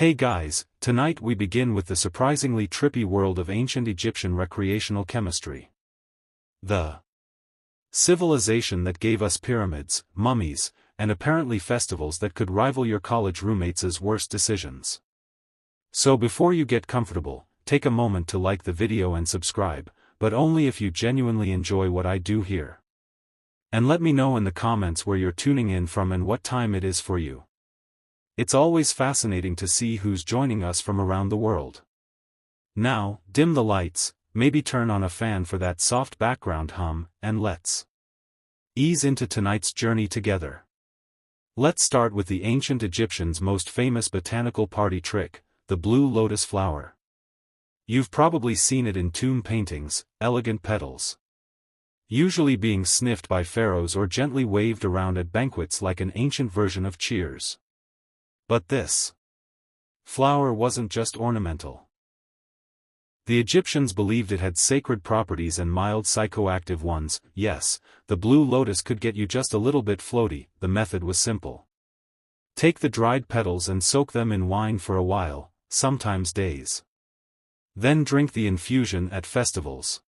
Hey guys, tonight we begin with the surprisingly trippy world of ancient Egyptian recreational chemistry. The civilization that gave us pyramids, mummies, and apparently festivals that could rival your college roommates' worst decisions. So before you get comfortable, take a moment to like the video and subscribe, but only if you genuinely enjoy what I do here. And let me know in the comments where you're tuning in from and what time it is for you. It's always fascinating to see who's joining us from around the world. Now, dim the lights, maybe turn on a fan for that soft background hum, and let's ease into tonight's journey together. Let's start with the ancient Egyptians' most famous botanical party trick, the blue lotus flower. You've probably seen it in tomb paintings, elegant petals, usually being sniffed by pharaohs or gently waved around at banquets like an ancient version of cheers. But this flower wasn't just ornamental. The Egyptians believed it had sacred properties and mild psychoactive ones. Yes, the blue lotus could get you just a little bit floaty. The method was simple. Take the dried petals and soak them in wine for a while, sometimes days. Then drink the infusion at festivals,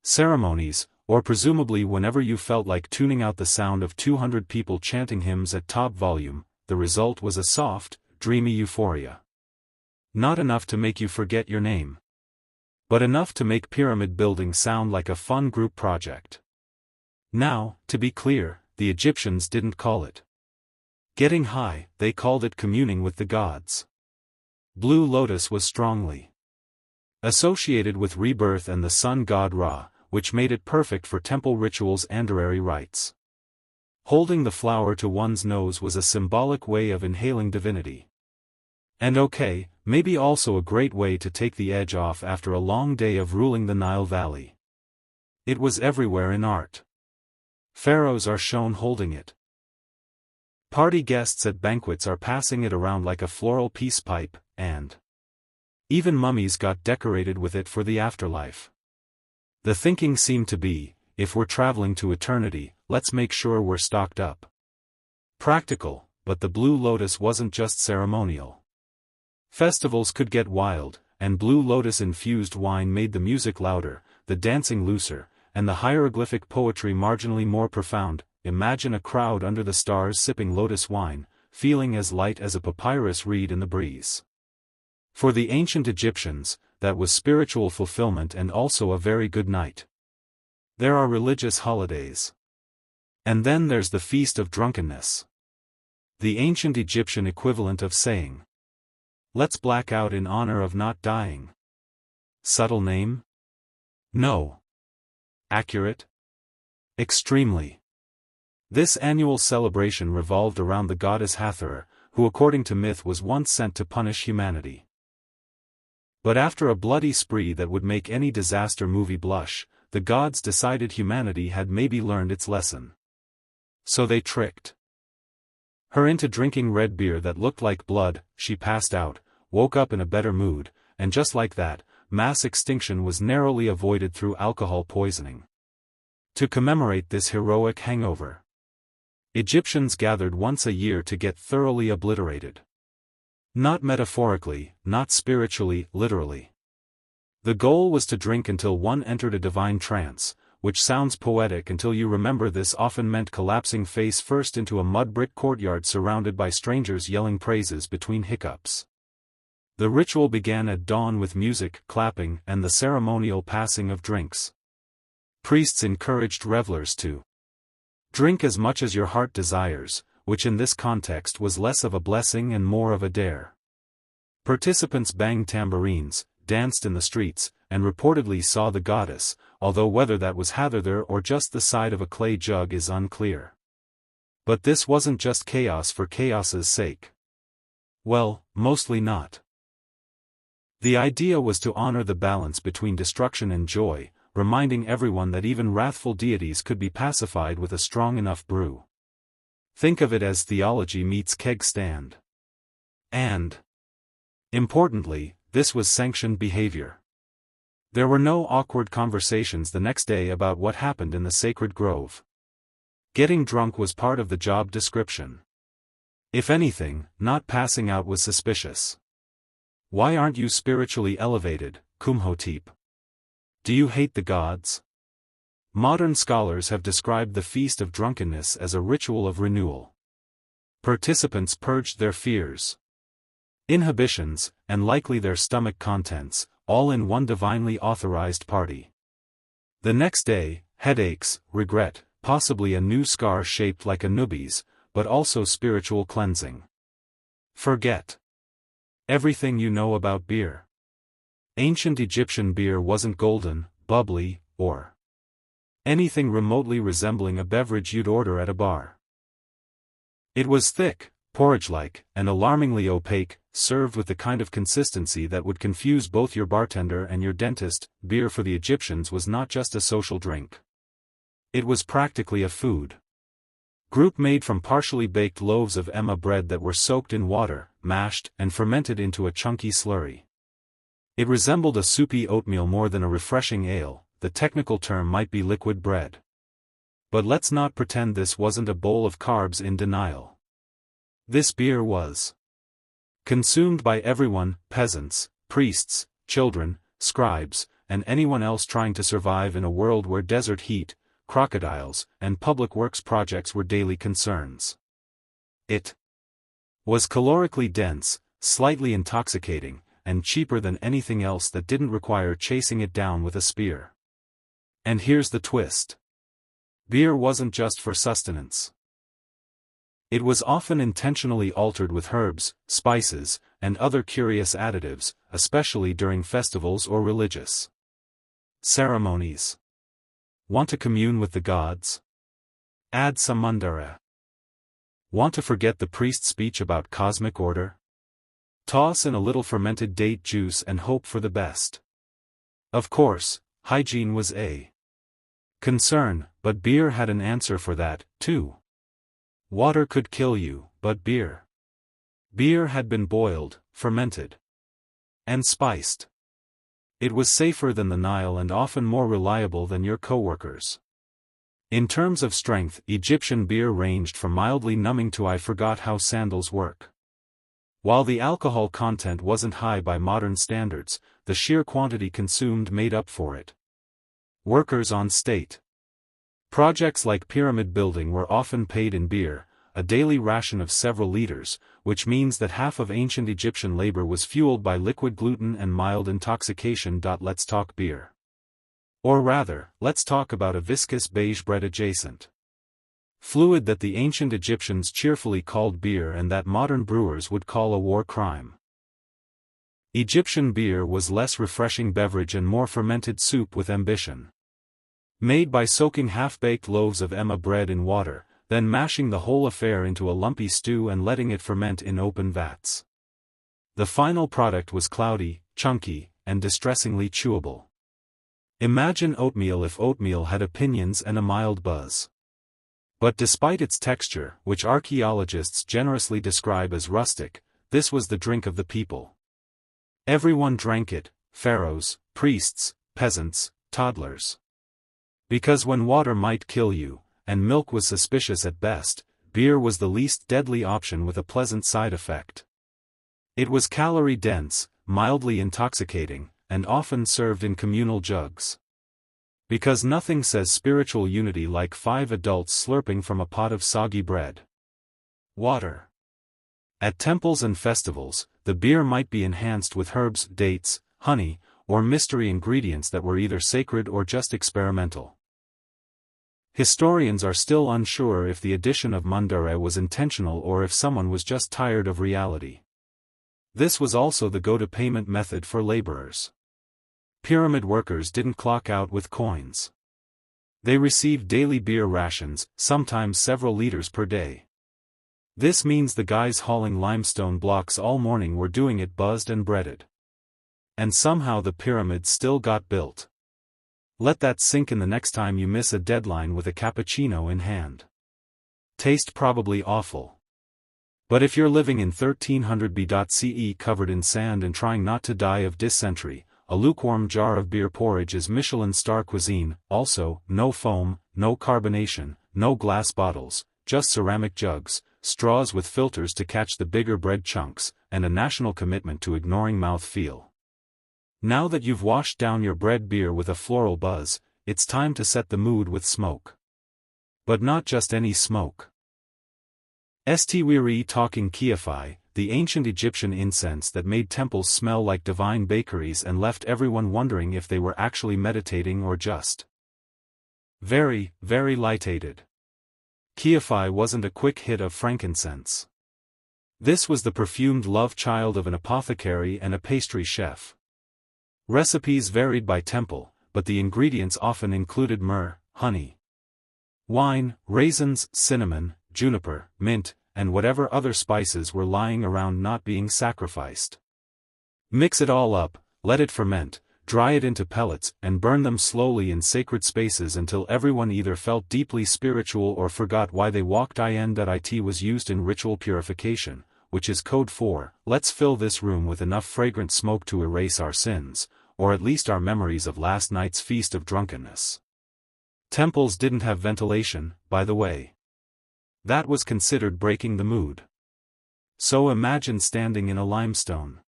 ceremonies, or presumably whenever you felt like tuning out the sound of 200 people chanting hymns at top volume. The result was a soft, dreamy euphoria. Not enough to make you forget your name, but enough to make pyramid building sound like a fun group project. Now, to be clear, the Egyptians didn't call it getting high, they called it communing with the gods. Blue lotus was strongly associated with rebirth and the sun god Ra, which made it perfect for temple rituals and honorary rites. Holding the flower to one's nose was a symbolic way of inhaling divinity. And okay, maybe also a great way to take the edge off after a long day of ruling the Nile Valley. It was everywhere in art. Pharaohs are shown holding it. Party guests at banquets are passing it around like a floral peace pipe, and even mummies got decorated with it for the afterlife. The thinking seemed to be, if we're traveling to eternity, let's make sure we're stocked up. Practical, but the blue lotus wasn't just ceremonial. Festivals could get wild, and blue lotus-infused wine made the music louder, the dancing looser, and the hieroglyphic poetry marginally more profound. Imagine a crowd under the stars sipping lotus wine, feeling as light as a papyrus reed in the breeze. For the ancient Egyptians, that was spiritual fulfillment and also a very good night. There are religious holidays. And then there's the Feast of Drunkenness. The ancient Egyptian equivalent of saying, let's black out in honor of not dying. Subtle name? No. Accurate? Extremely. This annual celebration revolved around the goddess Hathor, who according to myth was once sent to punish humanity. But after a bloody spree that would make any disaster movie blush, the gods decided humanity had maybe learned its lesson. So they tricked her into drinking red beer that looked like blood. She passed out, woke up in a better mood, and just like that, mass extinction was narrowly avoided through alcohol poisoning. To commemorate this heroic hangover, Egyptians gathered once a year to get thoroughly obliterated. Not metaphorically, not spiritually, literally. The goal was to drink until one entered a divine trance, which sounds poetic until you remember this often meant collapsing face first into a mud brick courtyard surrounded by strangers yelling praises between hiccups. The ritual began at dawn with music, clapping, and the ceremonial passing of drinks. Priests encouraged revelers to drink as much as your heart desires, which in this context was less of a blessing and more of a dare. Participants banged tambourines, danced in the streets, and reportedly saw the goddess, although whether that was Hathor or just the side of a clay jug is unclear. But this wasn't just chaos for chaos's sake. Well, mostly not. The idea was to honor the balance between destruction and joy, reminding everyone that even wrathful deities could be pacified with a strong enough brew. Think of it as theology meets keg stand. And importantly, this was sanctioned behavior. There were no awkward conversations the next day about what happened in the sacred grove. Getting drunk was part of the job description. If anything, not passing out was suspicious. Why aren't you spiritually elevated, Kumhotep? Do you hate the gods? Modern scholars have described the Feast of Drunkenness as a ritual of renewal. Participants purged their fears, inhibitions, and likely their stomach contents, all in one divinely authorized party. The next day, headaches, regret, possibly a new scar shaped like a nubis, but also spiritual cleansing. Forget everything you know about beer. Ancient Egyptian beer wasn't golden, bubbly, or anything remotely resembling a beverage you'd order at a bar. It was thick, porridge-like, and alarmingly opaque, served with the kind of consistency that would confuse both your bartender and your dentist. Beer for the Egyptians was not just a social drink. It was practically a food group made from partially baked loaves of emma bread that were soaked in water, mashed, and fermented into a chunky slurry. It resembled a soupy oatmeal more than a refreshing ale. The technical term might be liquid bread. But let's not pretend this wasn't a bowl of carbs in denial. This beer was consumed by everyone: peasants, priests, children, scribes, and anyone else trying to survive in a world where desert heat, crocodiles, and public works projects were daily concerns. It was calorically dense, slightly intoxicating, and cheaper than anything else that didn't require chasing it down with a spear. And here's the twist. Beer wasn't just for sustenance. It was often intentionally altered with herbs, spices, and other curious additives, especially during festivals or religious ceremonies. Want to commune with the gods? Add some mandara. Want to forget the priest's speech about cosmic order? Toss in a little fermented date juice and hope for the best. Of course, hygiene was a concern, but beer had an answer for that, too. Water could kill you, but beer had been boiled, fermented, and spiced. It was safer than the Nile and often more reliable than your coworkers. In terms of strength, Egyptian beer ranged from mildly numbing to I forgot how sandals work. While the alcohol content wasn't high by modern standards, the sheer quantity consumed made up for it. Workers on state projects like pyramid building were often paid in beer, a daily ration of several liters, which means that half of ancient Egyptian labor was fueled by liquid gluten and mild intoxication. Let's talk beer. Or rather, let's talk about a viscous beige bread adjacent fluid that the ancient Egyptians cheerfully called beer and that modern brewers would call a war crime. Egyptian beer was less refreshing beverage and more fermented soup with ambition. Made by soaking half-baked loaves of emma bread in water, then mashing the whole affair into a lumpy stew and letting it ferment in open vats. The final product was cloudy, chunky, and distressingly chewable. Imagine oatmeal if oatmeal had opinions and a mild buzz. But despite its texture, which archaeologists generously describe as rustic, this was the drink of the people. Everyone drank it: pharaohs, priests, peasants, toddlers. Because when water might kill you, and milk was suspicious at best, beer was the least deadly option with a pleasant side effect. It was calorie-dense, mildly intoxicating, and often served in communal jugs. Because nothing says spiritual unity like 5 adults slurping from a pot of soggy bread. Water. At temples and festivals, the beer might be enhanced with herbs, dates, honey, or mystery ingredients that were either sacred or just experimental. Historians are still unsure if the addition of mandara was intentional or if someone was just tired of reality. This was also the go-to payment method for laborers. Pyramid workers didn't clock out with coins. They received daily beer rations, sometimes several liters per day. This means the guys hauling limestone blocks all morning were doing it buzzed and breaded. And somehow the pyramids still got built. Let that sink in the next time you miss a deadline with a cappuccino in hand. Taste probably awful. But if you're living in 1300 BCE covered in sand and trying not to die of dysentery, a lukewarm jar of beer porridge is Michelin star cuisine. Also, no foam, no carbonation, no glass bottles, just ceramic jugs, straws with filters to catch the bigger bread chunks, and a national commitment to ignoring mouth feel. Now that you've washed down your bread beer with a floral buzz, it's time to set the mood with smoke. But not just any smoke. St. talking Kiafi, the ancient Egyptian incense that made temples smell like divine bakeries and left everyone wondering if they were actually meditating or just very, very lightheaded. Kiafi wasn't a quick hit of frankincense. This was the perfumed love child of an apothecary and a pastry chef. Recipes varied by temple, but the ingredients often included myrrh, honey, wine, raisins, cinnamon, juniper, mint, and whatever other spices were lying around not being sacrificed. Mix it all up, let it ferment, dry it into pellets, and burn them slowly in sacred spaces until everyone either felt deeply spiritual or forgot why they walked in. It was used in ritual purification, which is code for, let's fill this room with enough fragrant smoke to erase our sins, or at least our memories of last night's feast of drunkenness. Temples didn't have ventilation, by the way. That was considered breaking the mood. So imagine standing in a limestone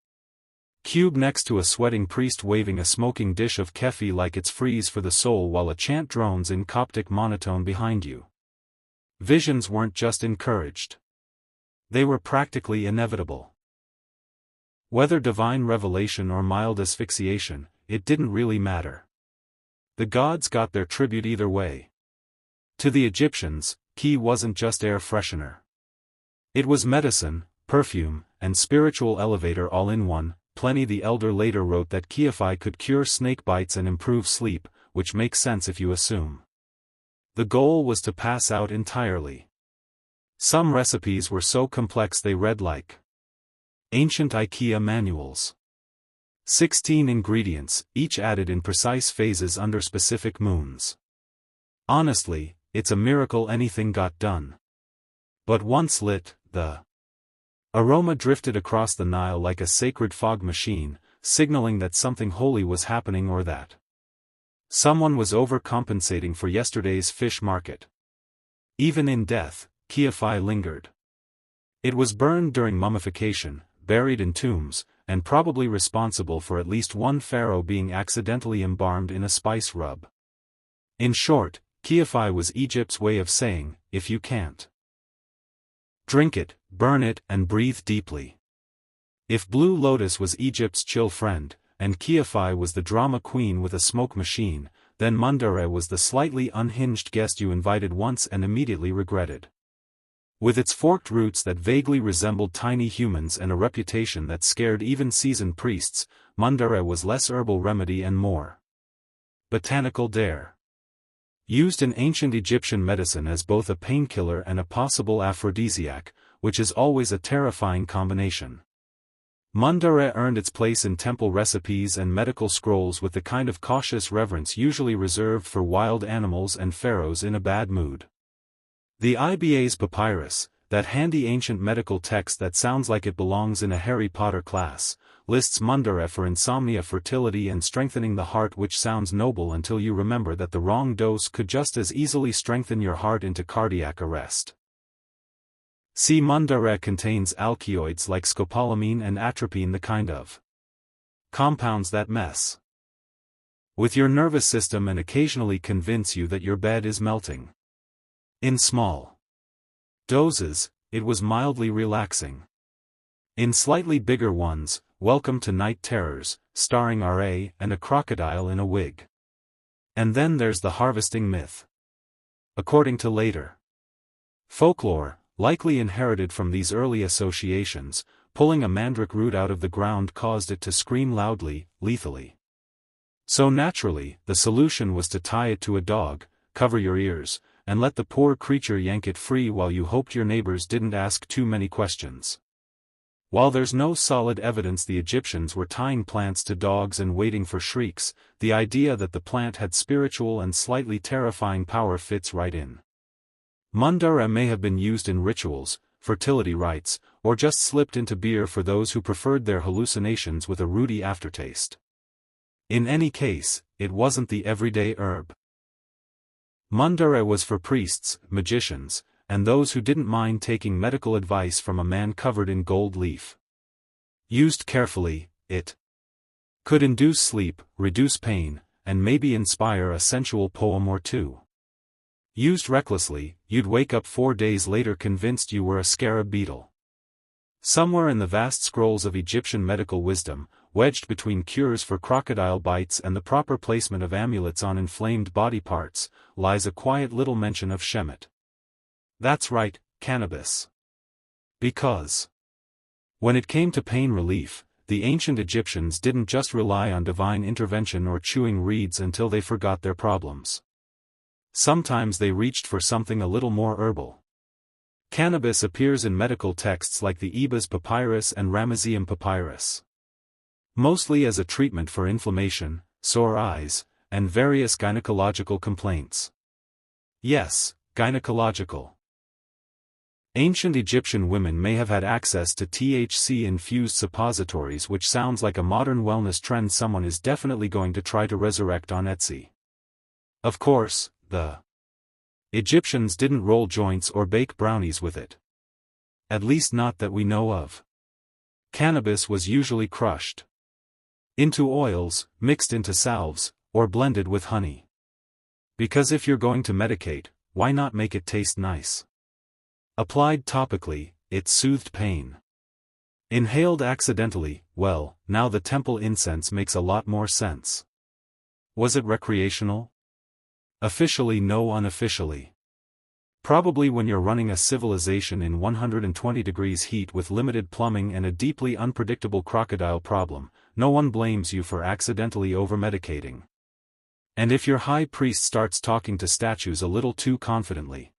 cube next to a sweating priest waving a smoking dish of kefi like it's freeze for the soul while a chant drones in Coptic monotone behind you. Visions weren't just encouraged. They were practically inevitable. Whether divine revelation or mild asphyxiation, it didn't really matter. The gods got their tribute either way. To the Egyptians, ki wasn't just air freshener. It was medicine, perfume, and spiritual elevator all in one. Pliny the Elder later wrote that kiafi could cure snake bites and improve sleep, which makes sense if you assume the goal was to pass out entirely. Some recipes were so complex they read like ancient IKEA manuals. 16 ingredients, each added in precise phases under specific moons. Honestly, it's a miracle anything got done. But once lit, the aroma drifted across the Nile like a sacred fog machine, signaling that something holy was happening or that someone was overcompensating for yesterday's fish market. Even in death, kiafi lingered. It was burned during mummification, buried in tombs, and probably responsible for at least one pharaoh being accidentally embalmed in a spice rub. In short, kiafi was Egypt's way of saying, if you can't drink it, burn it, and breathe deeply. If Blue Lotus was Egypt's chill friend, and kiafi was the drama queen with a smoke machine, then Mundare was the slightly unhinged guest you invited once and immediately regretted. With its forked roots that vaguely resembled tiny humans and a reputation that scared even seasoned priests, Mundare was less herbal remedy and more botanical dare. Used in ancient Egyptian medicine as both a painkiller and a possible aphrodisiac, which is always a terrifying combination. Mundare earned its place in temple recipes and medical scrolls with the kind of cautious reverence usually reserved for wild animals and pharaohs in a bad mood. The IBA's papyrus, that handy ancient medical text that sounds like it belongs in a Harry Potter class, lists Mundare for insomnia, fertility, and strengthening the heart, which sounds noble until you remember that the wrong dose could just as easily strengthen your heart into cardiac arrest. See, Mundare contains alkaloids like scopolamine and atropine, the kind of compounds that mess with your nervous system and occasionally convince you that your bed is melting. In small doses, it was mildly relaxing. In slightly bigger ones, Welcome to Night Terrors, starring R.A. and a crocodile in a wig. And then there's the harvesting myth. According to later folklore, likely inherited from these early associations, pulling a mandrake root out of the ground caused it to scream loudly, lethally. So naturally, the solution was to tie it to a dog, cover your ears, and let the poor creature yank it free while you hoped your neighbors didn't ask too many questions. While there's no solid evidence the Egyptians were tying plants to dogs and waiting for shrieks, the idea that the plant had spiritual and slightly terrifying power fits right in. Mundare may have been used in rituals, fertility rites, or just slipped into beer for those who preferred their hallucinations with a rooty aftertaste. In any case, it wasn't the everyday herb. Mundare was for priests, magicians, and those who didn't mind taking medical advice from a man covered in gold leaf. Used carefully, it could induce sleep, reduce pain, and maybe inspire a sensual poem or two. Used recklessly, you'd wake up 4 days later convinced you were a scarab beetle. Somewhere in the vast scrolls of Egyptian medical wisdom, wedged between cures for crocodile bites and the proper placement of amulets on inflamed body parts, lies a quiet little mention of Shemet. That's right, cannabis. Because when it came to pain relief, the ancient Egyptians didn't just rely on divine intervention or chewing reeds until they forgot their problems. Sometimes they reached for something a little more herbal. Cannabis appears in medical texts like the Ebers Papyrus and Ramesseum Papyrus. Mostly as a treatment for inflammation, sore eyes, and various gynecological complaints. Yes, gynecological. Ancient Egyptian women may have had access to THC-infused suppositories, which sounds like a modern wellness trend someone is definitely going to try to resurrect on Etsy. Of course, the Egyptians didn't roll joints or bake brownies with it. At least not that we know of. Cannabis was usually crushed into oils, mixed into salves, or blended with honey. Because if you're going to medicate, why not make it taste nice? Applied topically, it soothed pain. Inhaled accidentally, well, now the temple incense makes a lot more sense. Was it recreational? Officially, no. Unofficially. Probably when you're running a civilization in 120 degrees heat with limited plumbing and a deeply unpredictable crocodile problem, no one blames you for accidentally overmedicating. And if your high priest starts talking to statues a little too confidently,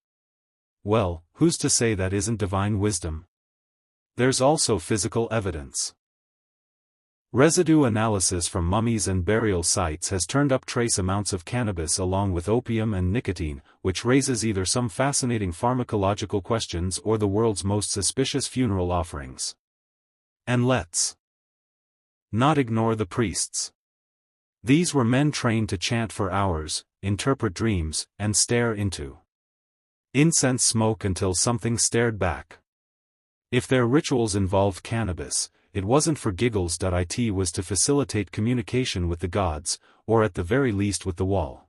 well, who's to say that isn't divine wisdom? There's also physical evidence. Residue analysis from mummies and burial sites has turned up trace amounts of cannabis along with opium and nicotine, which raises either some fascinating pharmacological questions or the world's most suspicious funeral offerings. And let's not ignore the priests. These were men trained to chant for hours, interpret dreams, and stare into incense smoke until something stared back. If their rituals involved cannabis, it wasn't for giggles. It was to facilitate communication with the gods, or at the very least with the wall.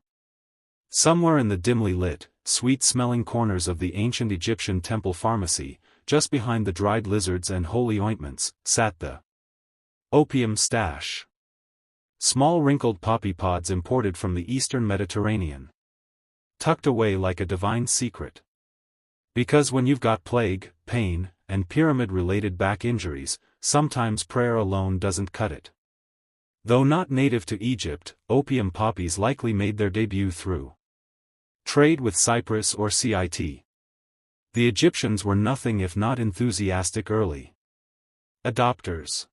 Somewhere in the dimly lit, sweet-smelling corners of the ancient Egyptian temple pharmacy, just behind the dried lizards and holy ointments, sat the opium stash. Small wrinkled poppy pods imported from the eastern Mediterranean. Tucked away like a divine secret. Because when you've got plague, pain, and pyramid-related back injuries, sometimes prayer alone doesn't cut it. Though not native to Egypt, opium poppies likely made their debut through trade with Cyprus or Cit. The Egyptians were nothing if not enthusiastic early adopters.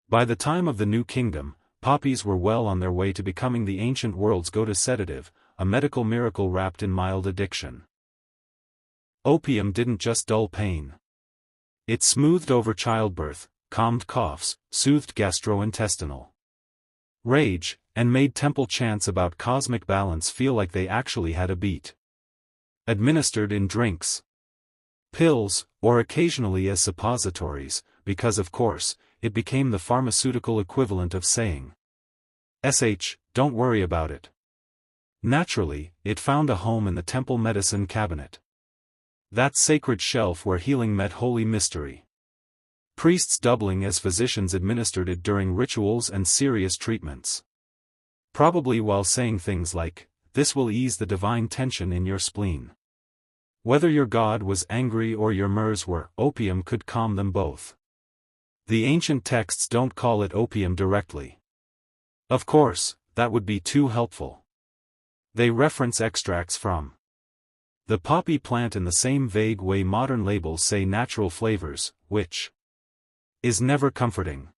By the time of the New Kingdom, poppies were well on their way to becoming the ancient world's go-to sedative, a medical miracle wrapped in mild addiction. Opium didn't just dull pain. It smoothed over childbirth, calmed coughs, soothed gastrointestinal rage, and made temple chants about cosmic balance feel like they actually had a beat. Administered in drinks, pills, or occasionally as suppositories, because of course, it became the pharmaceutical equivalent of saying, don't worry about it. Naturally, it found a home in the temple medicine cabinet. That sacred shelf where healing met holy mystery. Priests doubling as physicians administered it during rituals and serious treatments. Probably while saying things like, "This will ease the divine tension in your spleen." Whether your god was angry or your mers were, opium could calm them both. The ancient texts don't call it opium directly. Of course, that would be too helpful. They reference extracts from the poppy plant in the same vague way modern labels say natural flavors, which is never comforting.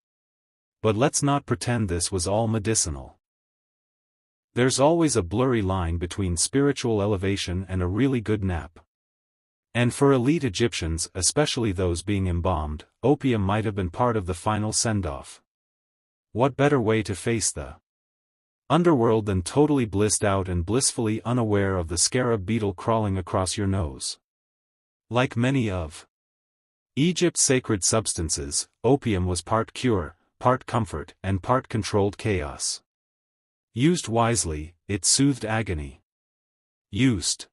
But let's not pretend this was all medicinal. There's always a blurry line between spiritual elevation and a really good nap. And for elite Egyptians, especially those being embalmed, opium might have been part of the final send-off. What better way to face the underworld than totally blissed out and blissfully unaware of the scarab beetle crawling across your nose? Like many of Egypt's sacred substances, opium was part cure, part comfort, and part controlled chaos. Used wisely, it soothed agony. Used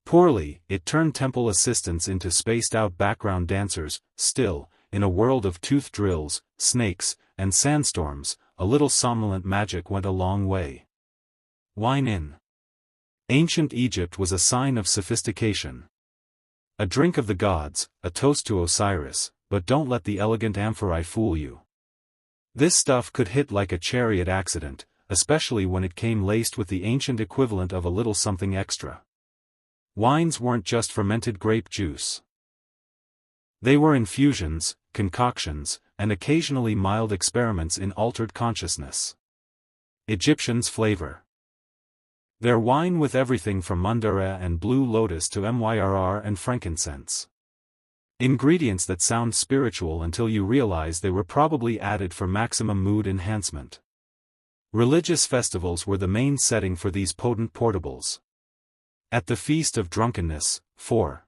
poorly, it turned temple assistants into spaced-out background dancers. Still, in a world of tooth drills, snakes, and sandstorms, a little somnolent magic went a long way. Wine in ancient Egypt was a sign of sophistication. A drink of the gods, a toast to Osiris, but don't let the elegant amphorae fool you. This stuff could hit like a chariot accident, especially when it came laced with the ancient equivalent of a little something extra. Wines weren't just fermented grape juice. They were infusions, concoctions, and occasionally mild experiments in altered consciousness. Egyptians' flavor. Their wine with everything from mandara and blue lotus to myrrh and frankincense. Ingredients that sound spiritual until you realize they were probably added for maximum mood enhancement. Religious festivals were the main setting for these potent portables. At the Feast of Drunkenness, for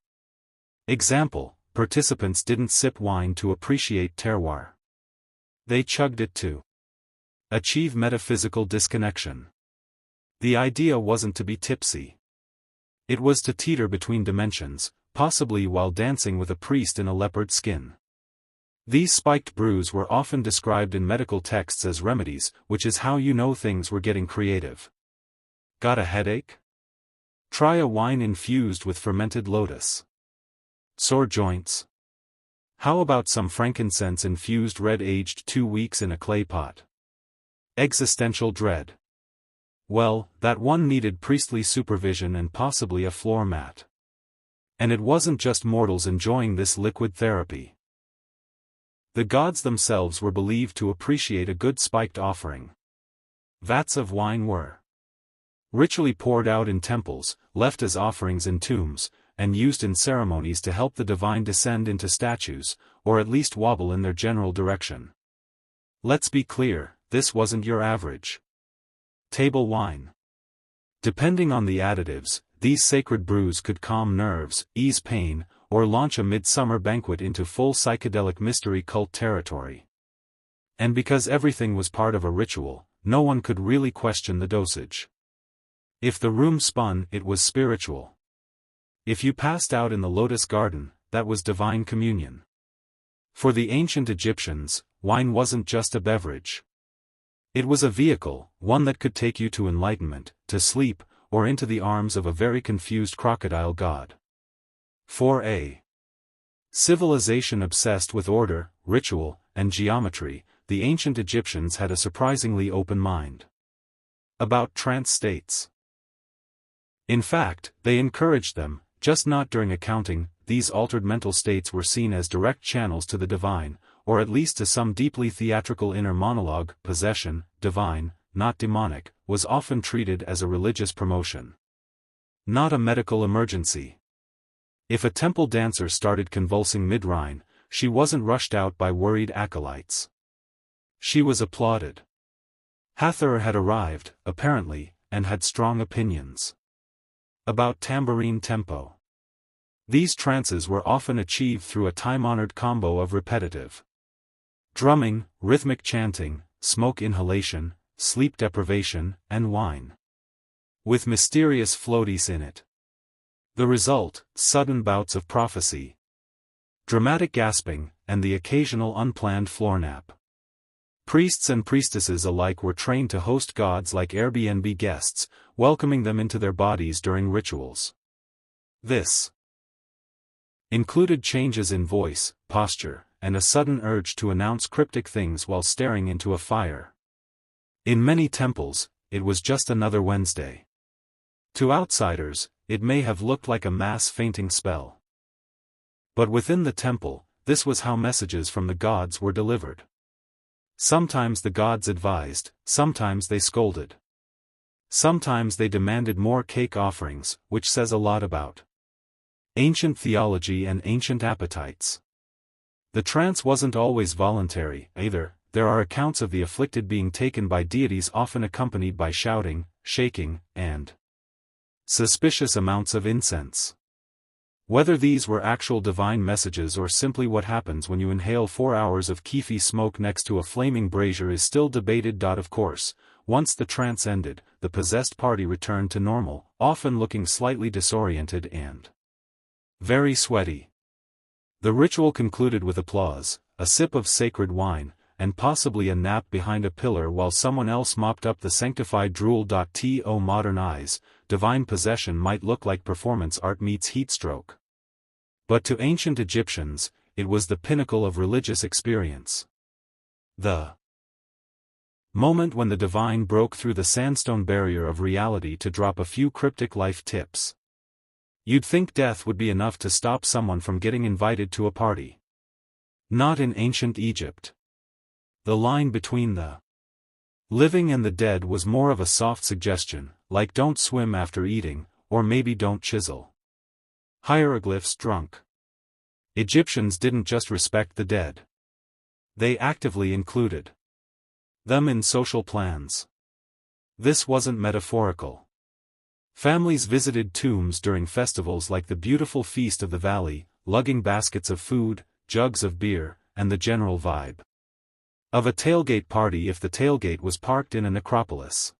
example, participants didn't sip wine to appreciate terroir. They chugged it to achieve metaphysical disconnection. The idea wasn't to be tipsy. It was to teeter between dimensions, possibly while dancing with a priest in a leopard skin. These spiked brews were often described in medical texts as remedies, which is how you know things were getting creative. Got a headache? Try a wine infused with fermented lotus. Sore joints? How about some frankincense infused red aged 2 weeks in a clay pot? Existential dread. Well, that one needed priestly supervision and possibly a floor mat. And it wasn't just mortals enjoying this liquid therapy. The gods themselves were believed to appreciate a good spiked offering. Vats of wine were ritually poured out in temples, left as offerings in tombs, and used in ceremonies to help the divine descend into statues, or at least wobble in their general direction. Let's be clear, this wasn't your average table wine. Depending on the additives, these sacred brews could calm nerves, ease pain, or launch a midsummer banquet into full psychedelic mystery cult territory. And because everything was part of a ritual, no one could really question the dosage. If the room spun, it was spiritual. If you passed out in the lotus garden, that was divine communion. For the ancient Egyptians, wine wasn't just a beverage. It was a vehicle, one that could take you to enlightenment, to sleep, or into the arms of a very confused crocodile god. For a civilization obsessed with order, ritual, and geometry, the ancient Egyptians had a surprisingly open mind about trance states. In fact, they encouraged them, just not during accounting. These altered mental states were seen as direct channels to the divine, or at least to some deeply theatrical inner monologue. Possession, divine, not demonic, was often treated as a religious promotion, not a medical emergency. If a temple dancer started convulsing mid-rhyme, she wasn't rushed out by worried acolytes. She was applauded. Hathor had arrived, apparently, and had strong opinions about tambourine tempo. These trances were often achieved through a time-honored combo of repetitive drumming, rhythmic chanting, smoke inhalation, sleep deprivation, and wine, with mysterious floaties in it. The result, sudden bouts of prophecy, dramatic gasping, and the occasional unplanned floor nap. Priests and priestesses alike were trained to host gods like Airbnb guests, welcoming them into their bodies during rituals. This included changes in voice, posture, and a sudden urge to announce cryptic things while staring into a fire. In many temples, it was just another Wednesday. To outsiders, it may have looked like a mass fainting spell. But within the temple, this was how messages from the gods were delivered. Sometimes the gods advised, sometimes they scolded. Sometimes they demanded more cake offerings, which says a lot about ancient theology and ancient appetites. The trance wasn't always voluntary, either. There are accounts of the afflicted being taken by deities often accompanied by shouting, shaking, and suspicious amounts of incense. Whether these were actual divine messages or simply what happens when you inhale 4 hours of kefi smoke next to a flaming brazier is still debated. Of course, once the trance ended, the possessed party returned to normal, often looking slightly disoriented and very sweaty. The ritual concluded with applause, a sip of sacred wine, and possibly a nap behind a pillar while someone else mopped up the sanctified drool. To modern eyes, divine possession might look like performance art meets heatstroke. But to ancient Egyptians, it was the pinnacle of religious experience. The moment when the divine broke through the sandstone barrier of reality to drop a few cryptic life tips. You'd think death would be enough to stop someone from getting invited to a party. Not in ancient Egypt. The line between the living and the dead was more of a soft suggestion, like don't swim after eating, or maybe don't chisel hieroglyphs drunk. Egyptians didn't just respect the dead. They actively included them in social plans. This wasn't metaphorical. Families visited tombs during festivals like the beautiful Feast of the Valley, lugging baskets of food, jugs of beer, and the general vibe of a tailgate party if the tailgate was parked in a necropolis.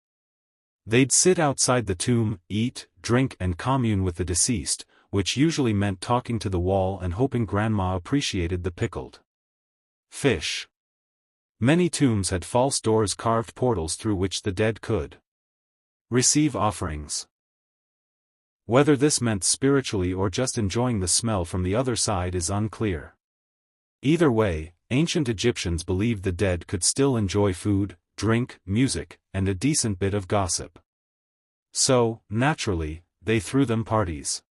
They'd sit outside the tomb, eat, drink and commune with the deceased, which usually meant talking to the wall and hoping grandma appreciated the pickled fish. Many tombs had false doors, carved portals through which the dead could receive offerings. Whether this meant spiritually or just enjoying the smell from the other side is unclear. Either way, ancient Egyptians believed the dead could still enjoy food, drink, music, and a decent bit of gossip. So, naturally, they threw them parties.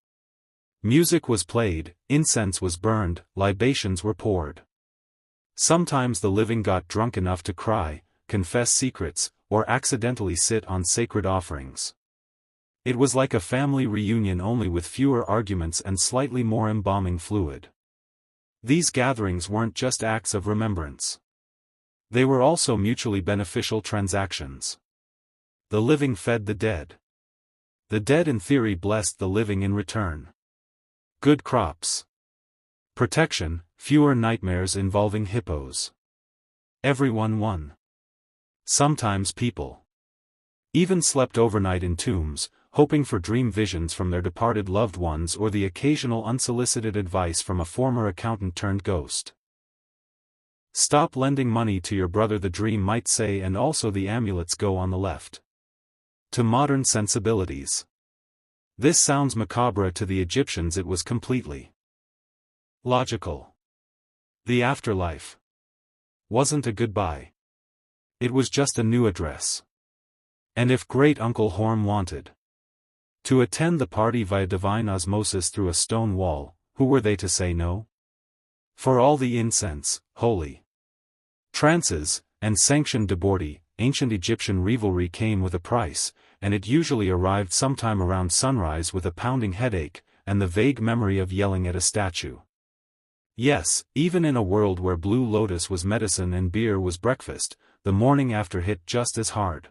Music was played, incense was burned, libations were poured. Sometimes the living got drunk enough to cry, confess secrets, or accidentally sit on sacred offerings. It was like a family reunion, only with fewer arguments and slightly more embalming fluid. These gatherings weren't just acts of remembrance. They were also mutually beneficial transactions. The living fed the dead. The dead in theory blessed the living in return. Good crops. Protection, fewer nightmares involving hippos. Everyone won. Sometimes people even slept overnight in tombs, hoping for dream visions from their departed loved ones or the occasional unsolicited advice from a former accountant turned ghost. Stop lending money to your brother, the dream might say, and also the amulets go on the left. To modern sensibilities. This sounds macabre. To the Egyptians it was completely logical. The afterlife wasn't a goodbye. It was just a new address. And if Great Uncle Horm wanted to attend the party via divine osmosis through a stone wall, who were they to say no? For all the incense, holy trances, and sanctioned debauchery, ancient Egyptian revelry came with a price, and it usually arrived sometime around sunrise with a pounding headache, and the vague memory of yelling at a statue. Yes, even in a world where Blue Lotus was medicine and beer was breakfast, the morning after hit just as hard.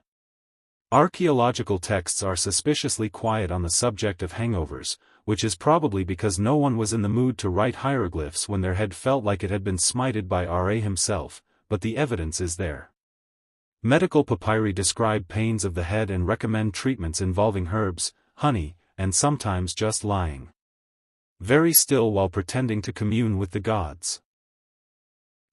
Archaeological texts are suspiciously quiet on the subject of hangovers, which is probably because no one was in the mood to write hieroglyphs when their head felt like it had been smited by Ra himself, but the evidence is there. Medical papyri describe pains of the head and recommend treatments involving herbs, honey, and sometimes just lying very still while pretending to commune with the gods.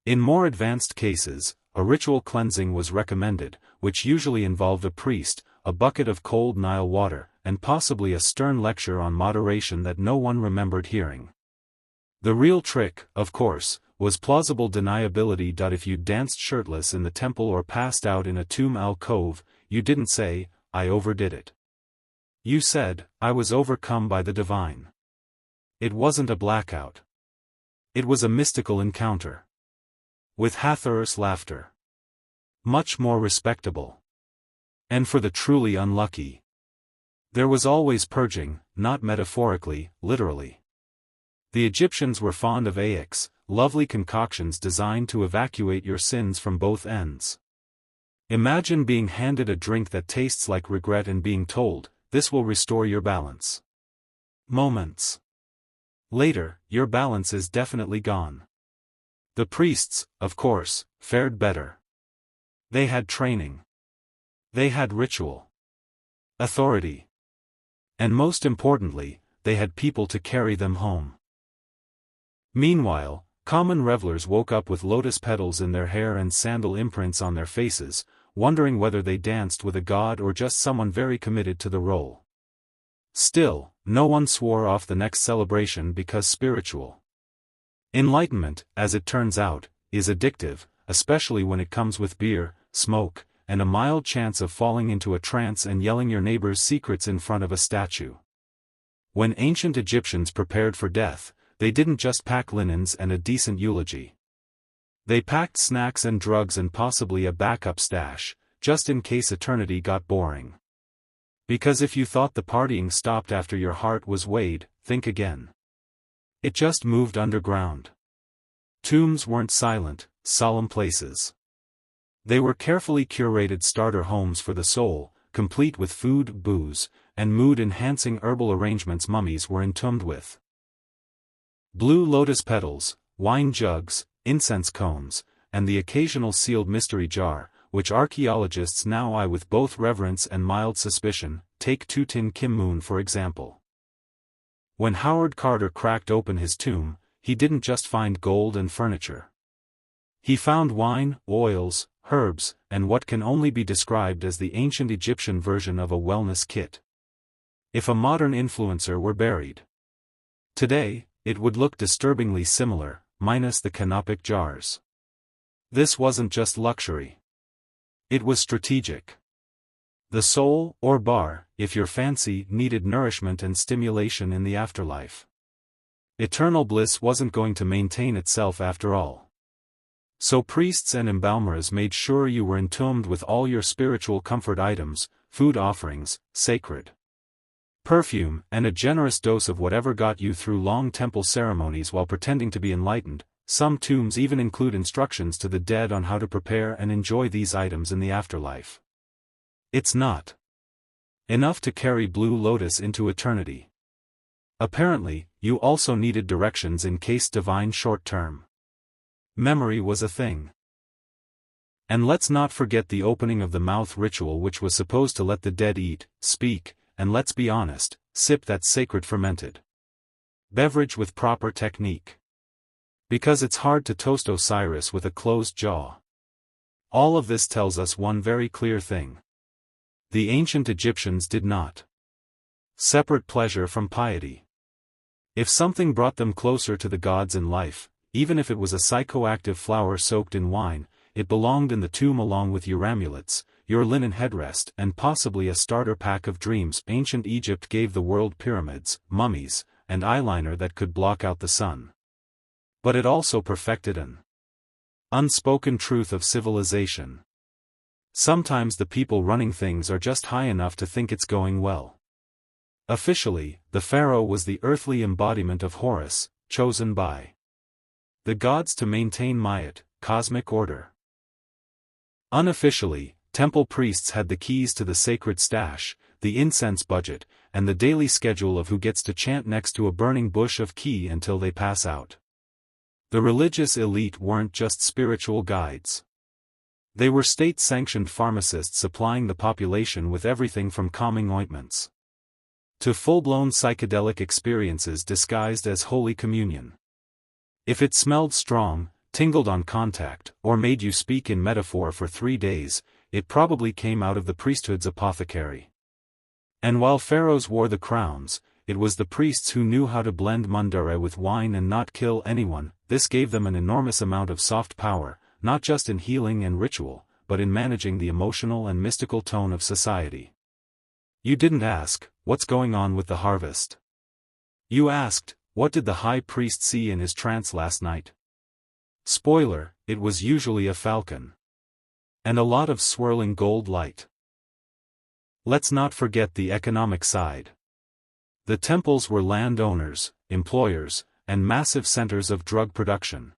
In more advanced cases, a ritual cleansing was recommended, which usually involved a priest, a bucket of cold Nile water, and possibly a stern lecture on moderation that no one remembered hearing. The real trick, of course, was plausible deniability. If you danced shirtless in the temple or passed out in a tomb alcove, you didn't say, "I overdid it." You said, "I was overcome by the divine." It wasn't a blackout. It was a mystical encounter. With Hathor's laughter. Much more respectable. And for the truly unlucky, there was always purging, not metaphorically, literally. The Egyptians were fond of aiks, lovely concoctions designed to evacuate your sins from both ends. Imagine being handed a drink that tastes like regret and being told, "This will restore your balance." Moments. Later, your balance is definitely gone. The priests, of course, fared better. They had training. They had ritual. Authority. And most importantly, they had people to carry them home. Meanwhile, common revelers woke up with lotus petals in their hair and sandal imprints on their faces, wondering whether they danced with a god or just someone very committed to the role. Still, no one swore off the next celebration because spiritual. Enlightenment, as it turns out, is addictive, especially when it comes with beer, smoke, and a mild chance of falling into a trance and yelling your neighbor's secrets in front of a statue. When ancient Egyptians prepared for death, they didn't just pack linens and a decent eulogy. They packed snacks and drugs and possibly a backup stash, just in case eternity got boring. Because if you thought the partying stopped after your heart was weighed, think again. It just moved underground. Tombs weren't silent, solemn places. They were carefully curated starter homes for the soul, complete with food, booze, and mood-enhancing herbal arrangements mummies were entombed with. Blue lotus petals, wine jugs, incense cones, and the occasional sealed mystery jar, which archaeologists now eye with both reverence and mild suspicion. Take Tutankhamun for example. When Howard Carter cracked open his tomb, he didn't just find gold and furniture. He found wine, oils, herbs, and what can only be described as the ancient Egyptian version of a wellness kit. If a modern influencer were buried today, it would look disturbingly similar, minus the canopic jars. This wasn't just luxury. It was strategic. The soul, or bar, if you're fancy, needed nourishment and stimulation in the afterlife. Eternal bliss wasn't going to maintain itself after all. So priests and embalmers made sure you were entombed with all your spiritual comfort items, food offerings, sacred perfume, and a generous dose of whatever got you through long temple ceremonies while pretending to be enlightened. Some tombs even include instructions to the dead on how to prepare and enjoy these items in the afterlife. It's not enough to carry Blue Lotus into eternity. Apparently, you also needed directions in case divine short-term memory was a thing. And let's not forget the opening of the mouth ritual, which was supposed to let the dead eat, speak, and let's be honest, sip that sacred fermented beverage with proper technique. Because it's hard to toast Osiris with a closed jaw. All of this tells us one very clear thing. The ancient Egyptians did not separate pleasure from piety. If something brought them closer to the gods in life, even if it was a psychoactive flower soaked in wine, it belonged in the tomb along with your amulets, your linen headrest, and possibly a starter pack of dreams. Ancient Egypt gave the world pyramids, mummies, and eyeliner that could block out the sun. But it also perfected an unspoken truth of civilization. Sometimes the people running things are just high enough to think it's going well. Officially, the pharaoh was the earthly embodiment of Horus, chosen by the gods to maintain Ma'at, cosmic order. Unofficially, temple priests had the keys to the sacred stash, the incense budget, and the daily schedule of who gets to chant next to a burning bush of key until they pass out. The religious elite weren't just spiritual guides. They were state-sanctioned pharmacists supplying the population with everything from calming ointments to full-blown psychedelic experiences disguised as Holy Communion. If it smelled strong, tingled on contact, or made you speak in metaphor for 3 days, it probably came out of the priesthood's apothecary. And while pharaohs wore the crowns, it was the priests who knew how to blend mundare with wine and not kill anyone. This gave them an enormous amount of soft power, not just in healing and ritual, but in managing the emotional and mystical tone of society. You didn't ask, what's going on with the harvest? You asked, what did the high priest see in his trance last night? Spoiler, it was usually a falcon. And a lot of swirling gold light. Let's not forget the economic side. The temples were landowners, employers, and massive centers of drug production.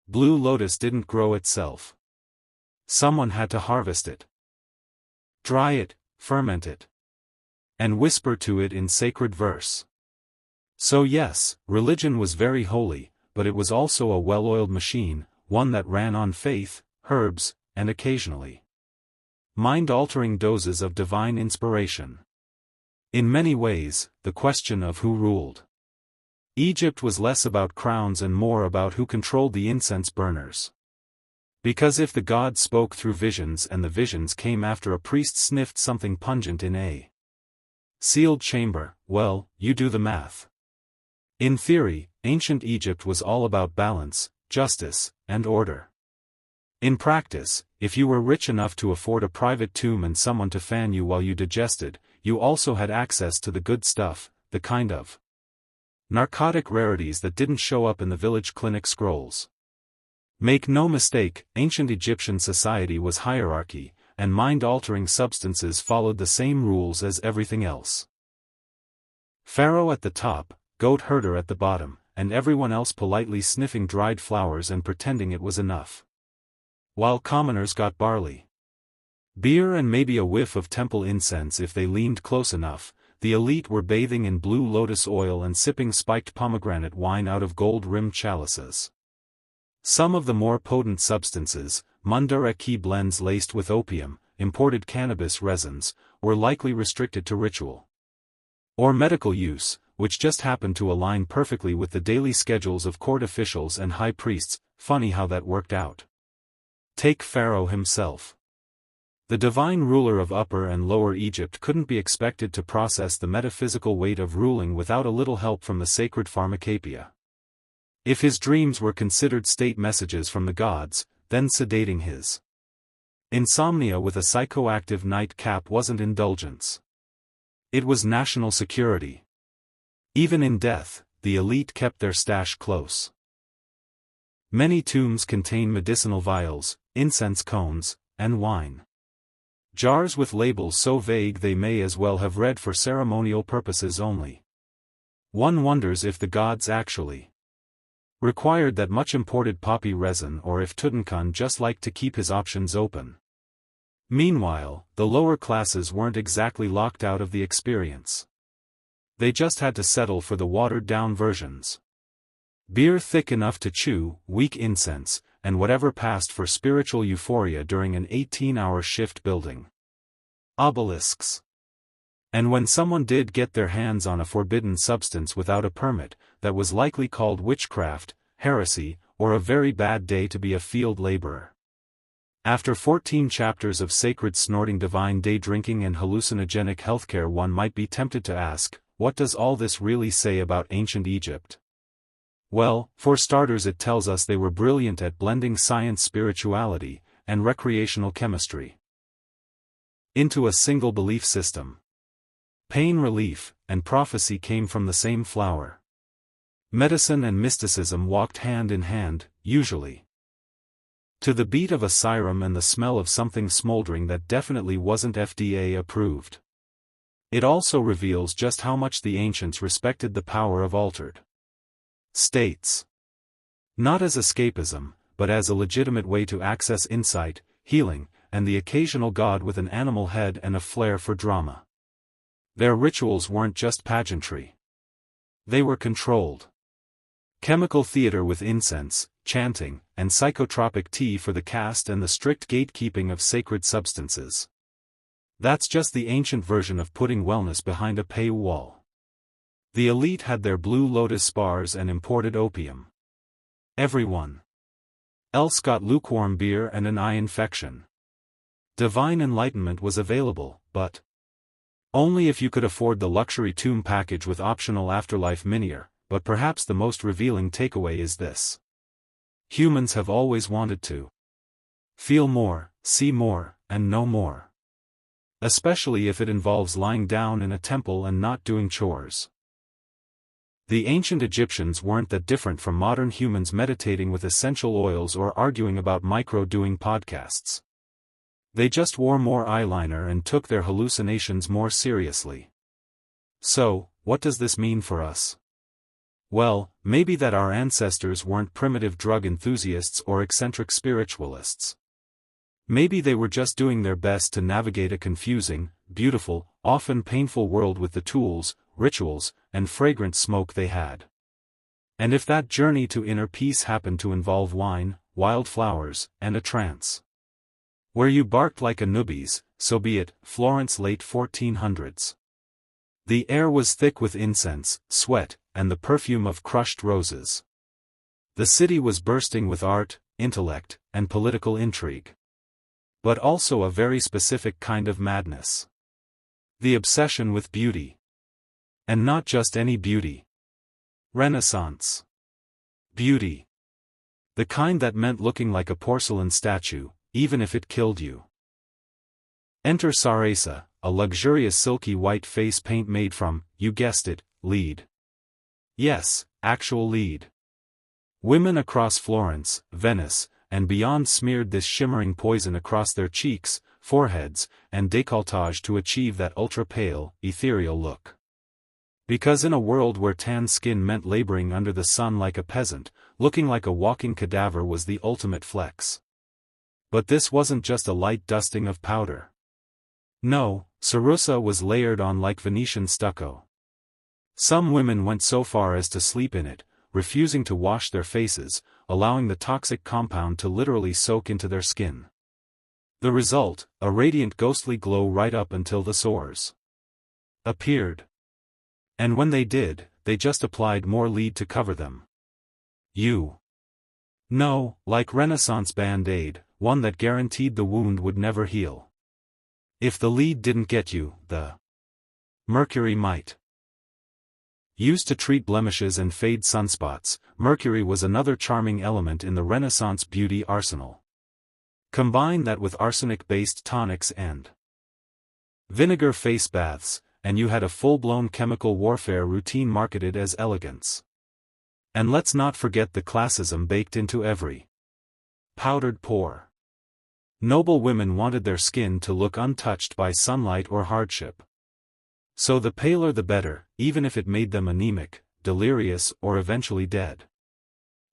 Blue Lotus didn't grow itself. Someone had to harvest it, dry it, ferment it, and whisper to it in sacred verse. So yes, religion was very holy, but it was also a well-oiled machine, one that ran on faith, herbs, and occasionally mind-altering doses of divine inspiration. In many ways, the question of who ruled Egypt was less about crowns and more about who controlled the incense burners. Because if the gods spoke through visions and the visions came after a priest sniffed something pungent in a sealed chamber, well, you do the math. In theory, ancient Egypt was all about balance, justice, and order. In practice, if you were rich enough to afford a private tomb and someone to fan you while you digested, you also had access to the good stuff, the kind of narcotic rarities that didn't show up in the village clinic scrolls. Make no mistake, ancient Egyptian society was hierarchy, and mind-altering substances followed the same rules as everything else. Pharaoh at the top, goat herder at the bottom, and everyone else politely sniffing dried flowers and pretending it was enough. While commoners got barley, beer and maybe a whiff of temple incense if they leaned close enough, the elite were bathing in blue lotus oil and sipping spiked pomegranate wine out of gold-rimmed chalices. Some of the more potent substances, Mundur-e-Ki blends laced with opium, imported cannabis resins, were likely restricted to ritual or medical use, which just happened to align perfectly with the daily schedules of court officials and high priests. Funny how that worked out. Take Pharaoh himself. The divine ruler of Upper and Lower Egypt couldn't be expected to process the metaphysical weight of ruling without a little help from the sacred pharmacopoeia. If his dreams were considered state messages from the gods, then sedating his insomnia with a psychoactive nightcap wasn't indulgence. It was national security. Even in death, the elite kept their stash close. Many tombs contain medicinal vials, incense cones, and wine jars with labels so vague they may as well have read for ceremonial purposes only. One wonders if the gods actually required that much imported poppy resin or if Tutankhamun just liked to keep his options open. Meanwhile, the lower classes weren't exactly locked out of the experience. They just had to settle for the watered-down versions. Beer thick enough to chew, weak incense, and whatever passed for spiritual euphoria during an 18-hour shift building obelisks. And when someone did get their hands on a forbidden substance without a permit, that was likely called witchcraft, heresy, or a very bad day to be a field laborer. After 14 chapters of sacred snorting divine day drinking and hallucinogenic healthcare, one might be tempted to ask, what does all this really say about ancient Egypt? Well, for starters it tells us they were brilliant at blending science, spirituality, and recreational chemistry into a single belief system. Pain relief and prophecy came from the same flower. Medicine and mysticism walked hand in hand, usually to the beat of a siren and the smell of something smoldering that definitely wasn't FDA approved. It also reveals just how much the ancients respected the power of altered states. Not as escapism, but as a legitimate way to access insight, healing, and the occasional god with an animal head and a flair for drama. Their rituals weren't just pageantry. They were controlled. Chemical theater with incense, chanting, and psychotropic tea for the caste and the strict gatekeeping of sacred substances. That's just the ancient version of putting wellness behind a paywall. The elite had their blue lotus spars and imported opium. Everyone else got lukewarm beer and an eye infection. Divine enlightenment was available, but only if you could afford the luxury tomb package with optional afterlife minier. But perhaps the most revealing takeaway is this. Humans have always wanted to feel more, see more, and know more. Especially if it involves lying down in a temple and not doing chores. The ancient Egyptians weren't that different from modern humans meditating with essential oils or arguing about micro-doing podcasts. They just wore more eyeliner and took their hallucinations more seriously. So, what does this mean for us? Well, maybe that our ancestors weren't primitive drug enthusiasts or eccentric spiritualists. Maybe they were just doing their best to navigate a confusing, beautiful, often painful world with the tools, rituals, and fragrant smoke they had. And if that journey to inner peace happened to involve wine, wild flowers, and a trance where you barked like a nubbies, so be it. Florence, late 1400s. The air was thick with incense, sweat, and the perfume of crushed roses. The city was bursting with art, intellect, and political intrigue. But also a very specific kind of madness. The obsession with beauty. And not just any beauty. Renaissance beauty. The kind that meant looking like a porcelain statue, even if it killed you. Enter Sarasa, a luxurious silky white face paint made from, you guessed it, lead. Yes, actual lead. Women across Florence, Venice, and beyond smeared this shimmering poison across their cheeks, foreheads, and décolletage to achieve that ultra-pale, ethereal look. Because in a world where tan skin meant laboring under the sun like a peasant, looking like a walking cadaver was the ultimate flex. But this wasn't just a light dusting of powder. No, Sarasa was layered on like Venetian stucco. Some women went so far as to sleep in it, refusing to wash their faces, allowing the toxic compound to literally soak into their skin. The result, a radiant ghostly glow right up until the sores appeared. And when they did, they just applied more lead to cover them. No, like Renaissance Band-Aid, one that guaranteed the wound would never heal. If the lead didn't get you, the mercury might. Used to treat blemishes and fade sunspots, mercury was another charming element in the Renaissance beauty arsenal. Combine that with arsenic-based tonics and vinegar face baths, and you had a full-blown chemical warfare routine marketed as elegance. And let's not forget the classism baked into every powdered pore. Noble women wanted their skin to look untouched by sunlight or hardship. So the paler the better, even if it made them anemic, delirious, or eventually dead.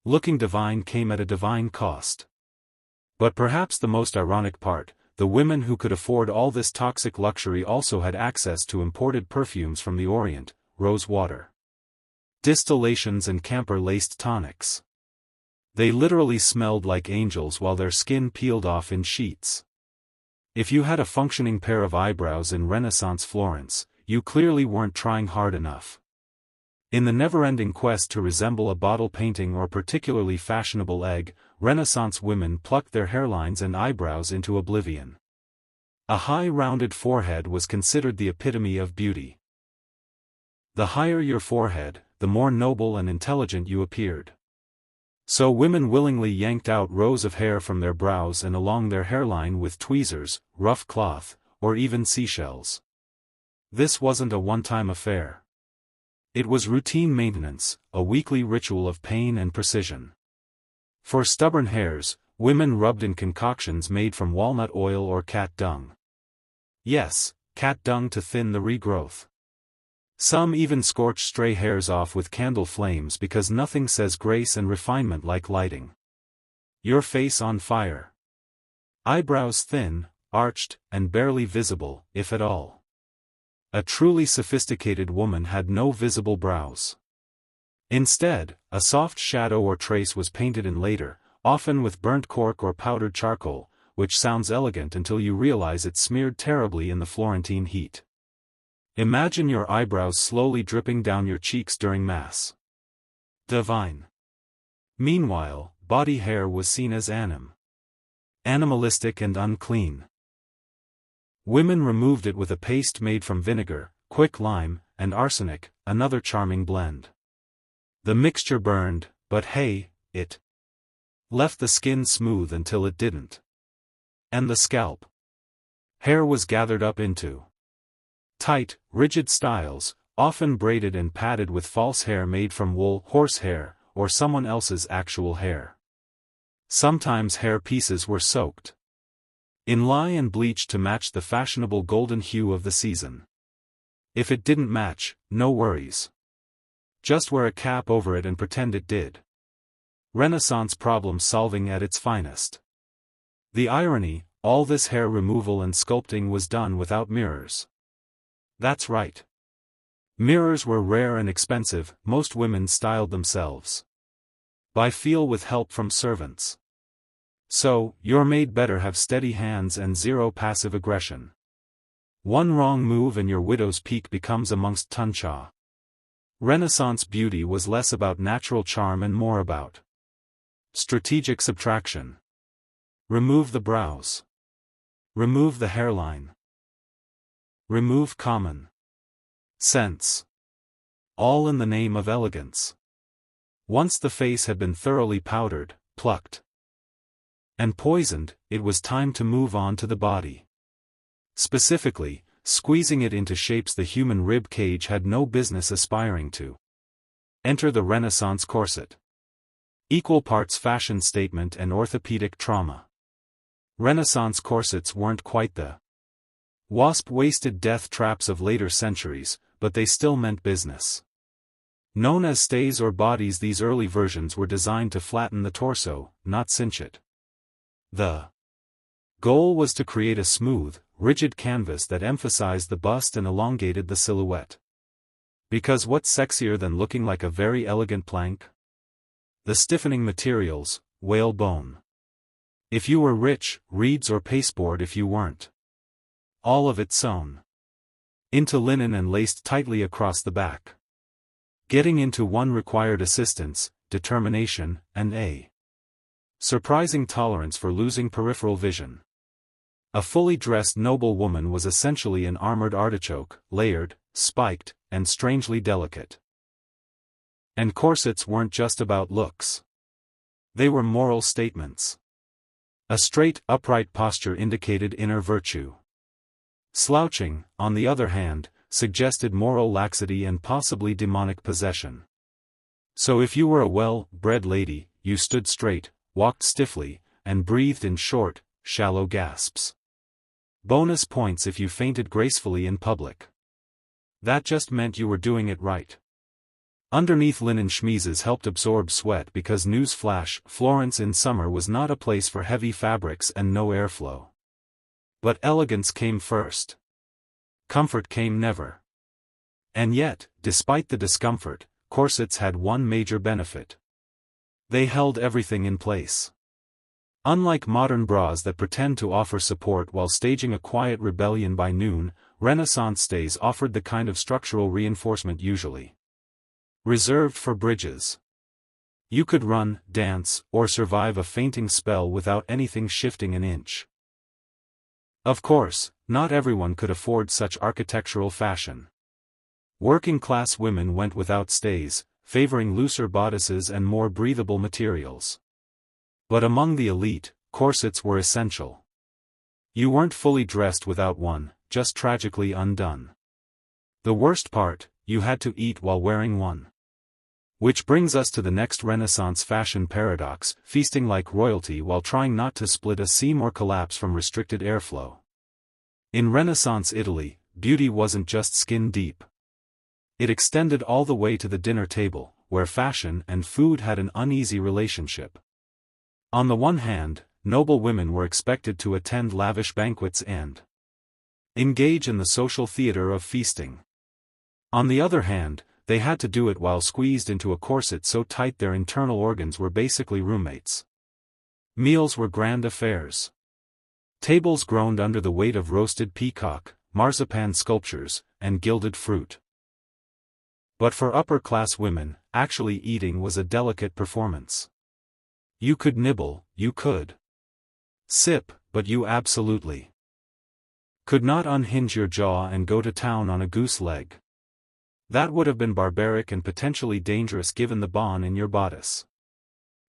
Looking divine came at a divine cost. But perhaps the most ironic part, the women who could afford all this toxic luxury also had access to imported perfumes from the Orient, rose water distillations and camphor-laced tonics. They literally smelled like angels while their skin peeled off in sheets. If you had a functioning pair of eyebrows in Renaissance Florence, you clearly weren't trying hard enough. In the never-ending quest to resemble a bottle painting or particularly fashionable egg, Renaissance women plucked their hairlines and eyebrows into oblivion. A high rounded forehead was considered the epitome of beauty. The higher your forehead, the more noble and intelligent you appeared. So women willingly yanked out rows of hair from their brows and along their hairline with tweezers, rough cloth, or even seashells. This wasn't a one-time affair. It was routine maintenance, a weekly ritual of pain and precision. For stubborn hairs, women rubbed in concoctions made from walnut oil or cat dung. Yes, cat dung to thin the regrowth. Some even scorched stray hairs off with candle flames because nothing says grace and refinement like lighting your face on fire. Eyebrows thin, arched, and barely visible, if at all. A truly sophisticated woman had no visible brows. Instead, a soft shadow or trace was painted in later, often with burnt cork or powdered charcoal, which sounds elegant until you realize it smeared terribly in the Florentine heat. Imagine your eyebrows slowly dripping down your cheeks during Mass. Divine. Meanwhile, body hair was seen as animalistic and unclean. Women removed it with a paste made from vinegar, quick lime, and arsenic, another charming blend. The mixture burned, but hey, it left the skin smooth until it didn't. And the scalp. Hair was gathered up into tight, rigid styles, often braided and padded with false hair made from wool, horsehair, or someone else's actual hair. Sometimes hair pieces were soaked in lye and bleached to match the fashionable golden hue of the season. If it didn't match, no worries. Just wear a cap over it and pretend it did. Renaissance problem solving at its finest. The irony, all this hair removal and sculpting was done without mirrors. That's right. Mirrors were rare and expensive, most women styled themselves by feel with help from servants. So, your maid better have steady hands and zero passive aggression. One wrong move and your widow's peak becomes amongst tuncha. Renaissance beauty was less about natural charm and more about strategic subtraction. Remove the brows. Remove the hairline. Remove common sense. All in the name of elegance. Once the face had been thoroughly powdered, plucked, and poisoned, it was time to move on to the body. Specifically, squeezing it into shapes the human rib cage had no business aspiring to. Enter the Renaissance corset. Equal parts fashion statement and orthopedic trauma. Renaissance corsets weren't quite the wasp-waisted death traps of later centuries, but they still meant business. Known as stays or bodies, these early versions were designed to flatten the torso, not cinch it. The goal was to create a smooth, rigid canvas that emphasized the bust and elongated the silhouette. Because what's sexier than looking like a very elegant plank? The stiffening materials, whalebone. If you were rich, reeds or pasteboard if you weren't. All of it sewn into linen and laced tightly across the back. Getting into one required assistance, determination, and a surprising tolerance for losing peripheral vision. A fully dressed noble woman was essentially an armored artichoke, layered, spiked, and strangely delicate. And corsets weren't just about looks. They were moral statements. A straight, upright posture indicated inner virtue. Slouching, on the other hand, suggested moral laxity and possibly demonic possession. So if you were a well-bred lady, you stood straight, walked stiffly, and breathed in short, shallow gasps. Bonus points if you fainted gracefully in public. That just meant you were doing it right. Underneath linen chemises helped absorb sweat because newsflash, Florence in summer was not a place for heavy fabrics and no airflow. But elegance came first. Comfort came never. And yet, despite the discomfort, corsets had one major benefit. They held everything in place. Unlike modern bras that pretend to offer support while staging a quiet rebellion by noon, Renaissance stays offered the kind of structural reinforcement usually reserved for bridges. You could run, dance, or survive a fainting spell without anything shifting an inch. Of course, not everyone could afford such architectural fashion. Working-class women went without stays, favoring looser bodices and more breathable materials. But among the elite, corsets were essential. You weren't fully dressed without one, just tragically undone. The worst part, you had to eat while wearing one. Which brings us to the next Renaissance fashion paradox, feasting like royalty while trying not to split a seam or collapse from restricted airflow. In Renaissance Italy, beauty wasn't just skin deep. It extended all the way to the dinner table, where fashion and food had an uneasy relationship. On the one hand, noble women were expected to attend lavish banquets and engage in the social theater of feasting. On the other hand, they had to do it while squeezed into a corset so tight their internal organs were basically roommates. Meals were grand affairs. Tables groaned under the weight of roasted peacock, marzipan sculptures, and gilded fruit. But for upper-class women, actually eating was a delicate performance. You could nibble, you could sip, but you absolutely could not unhinge your jaw and go to town on a goose leg. That would have been barbaric and potentially dangerous given the bond in your bodice.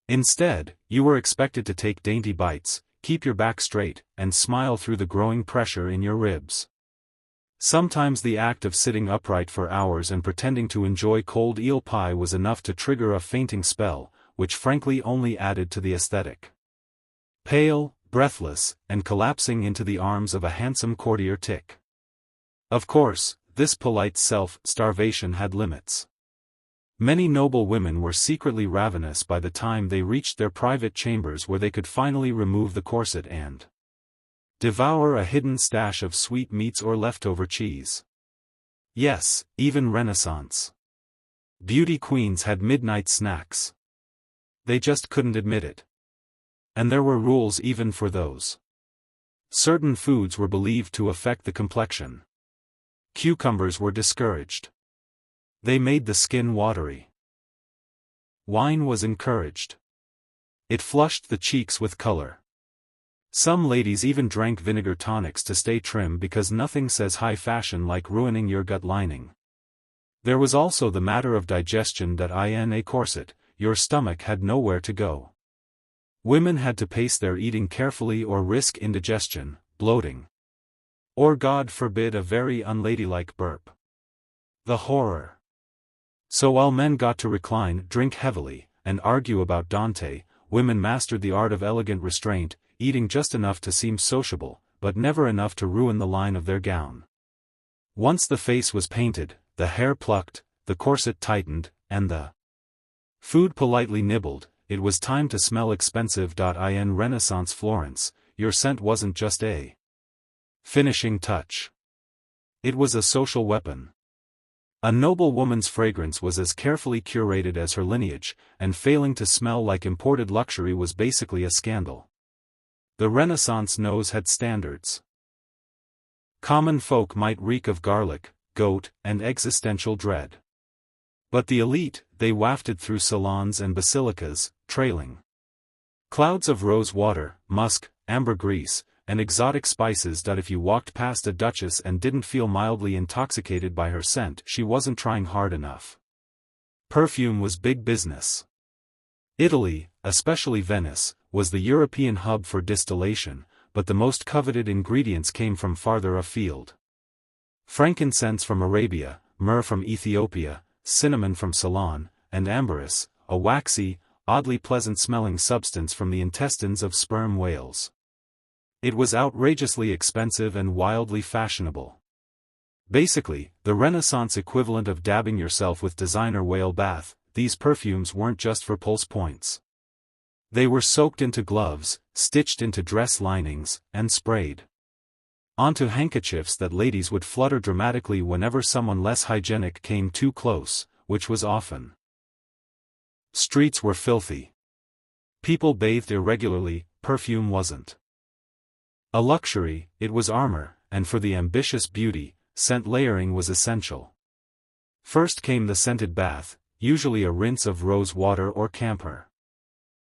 Instead, you were expected to take dainty bites, keep your back straight, and smile through the growing pressure in your ribs. Sometimes the act of sitting upright for hours and pretending to enjoy cold eel pie was enough to trigger a fainting spell, which frankly only added to the aesthetic. Pale, breathless, and collapsing into the arms of a handsome courtier tick. Of course, this polite self-starvation had limits. Many noble women were secretly ravenous by the time they reached their private chambers where they could finally remove the corset and devour a hidden stash of sweetmeats or leftover cheese. Yes, even Renaissance beauty queens had midnight snacks. They just couldn't admit it. And there were rules even for those. Certain foods were believed to affect the complexion. Cucumbers were discouraged. They made the skin watery. Wine was encouraged. It flushed the cheeks with color. Some ladies even drank vinegar tonics to stay trim because nothing says high fashion like ruining your gut lining. There was also the matter of digestion that in a corset, your stomach had nowhere to go. Women had to pace their eating carefully or risk indigestion, bloating. Or God forbid a very unladylike burp. The horror. So while men got to recline, drink heavily, and argue about Dante, women mastered the art of elegant restraint, eating just enough to seem sociable, but never enough to ruin the line of their gown. Once the face was painted, the hair plucked, the corset tightened, and the food politely nibbled, it was time to smell expensive. In Renaissance Florence, your scent wasn't just a finishing touch. It was a social weapon. A noble woman's fragrance was as carefully curated as her lineage, and failing to smell like imported luxury was basically a scandal. The Renaissance nose had standards. Common folk might reek of garlic, goat, and existential dread. But the elite, they wafted through salons and basilicas, trailing clouds of rose water, musk, ambergris, and exotic spices. If you walked past a duchess and didn't feel mildly intoxicated by her scent, she wasn't trying hard enough. Perfume was big business. Italy, especially Venice, was the European hub for distillation, but the most coveted ingredients came from farther afield. Frankincense from Arabia, myrrh from Ethiopia, cinnamon from Ceylon, and ambergris, a waxy, oddly pleasant-smelling substance from the intestines of sperm whales. It was outrageously expensive and wildly fashionable. Basically, the Renaissance equivalent of dabbing yourself with designer whale bath, these perfumes weren't just for pulse points. They were soaked into gloves, stitched into dress linings, and sprayed onto handkerchiefs that ladies would flutter dramatically whenever someone less hygienic came too close, which was often. Streets were filthy. People bathed irregularly, perfume wasn't a luxury, it was armor, and for the ambitious beauty, scent layering was essential. First came the scented bath, usually a rinse of rose water or camphor.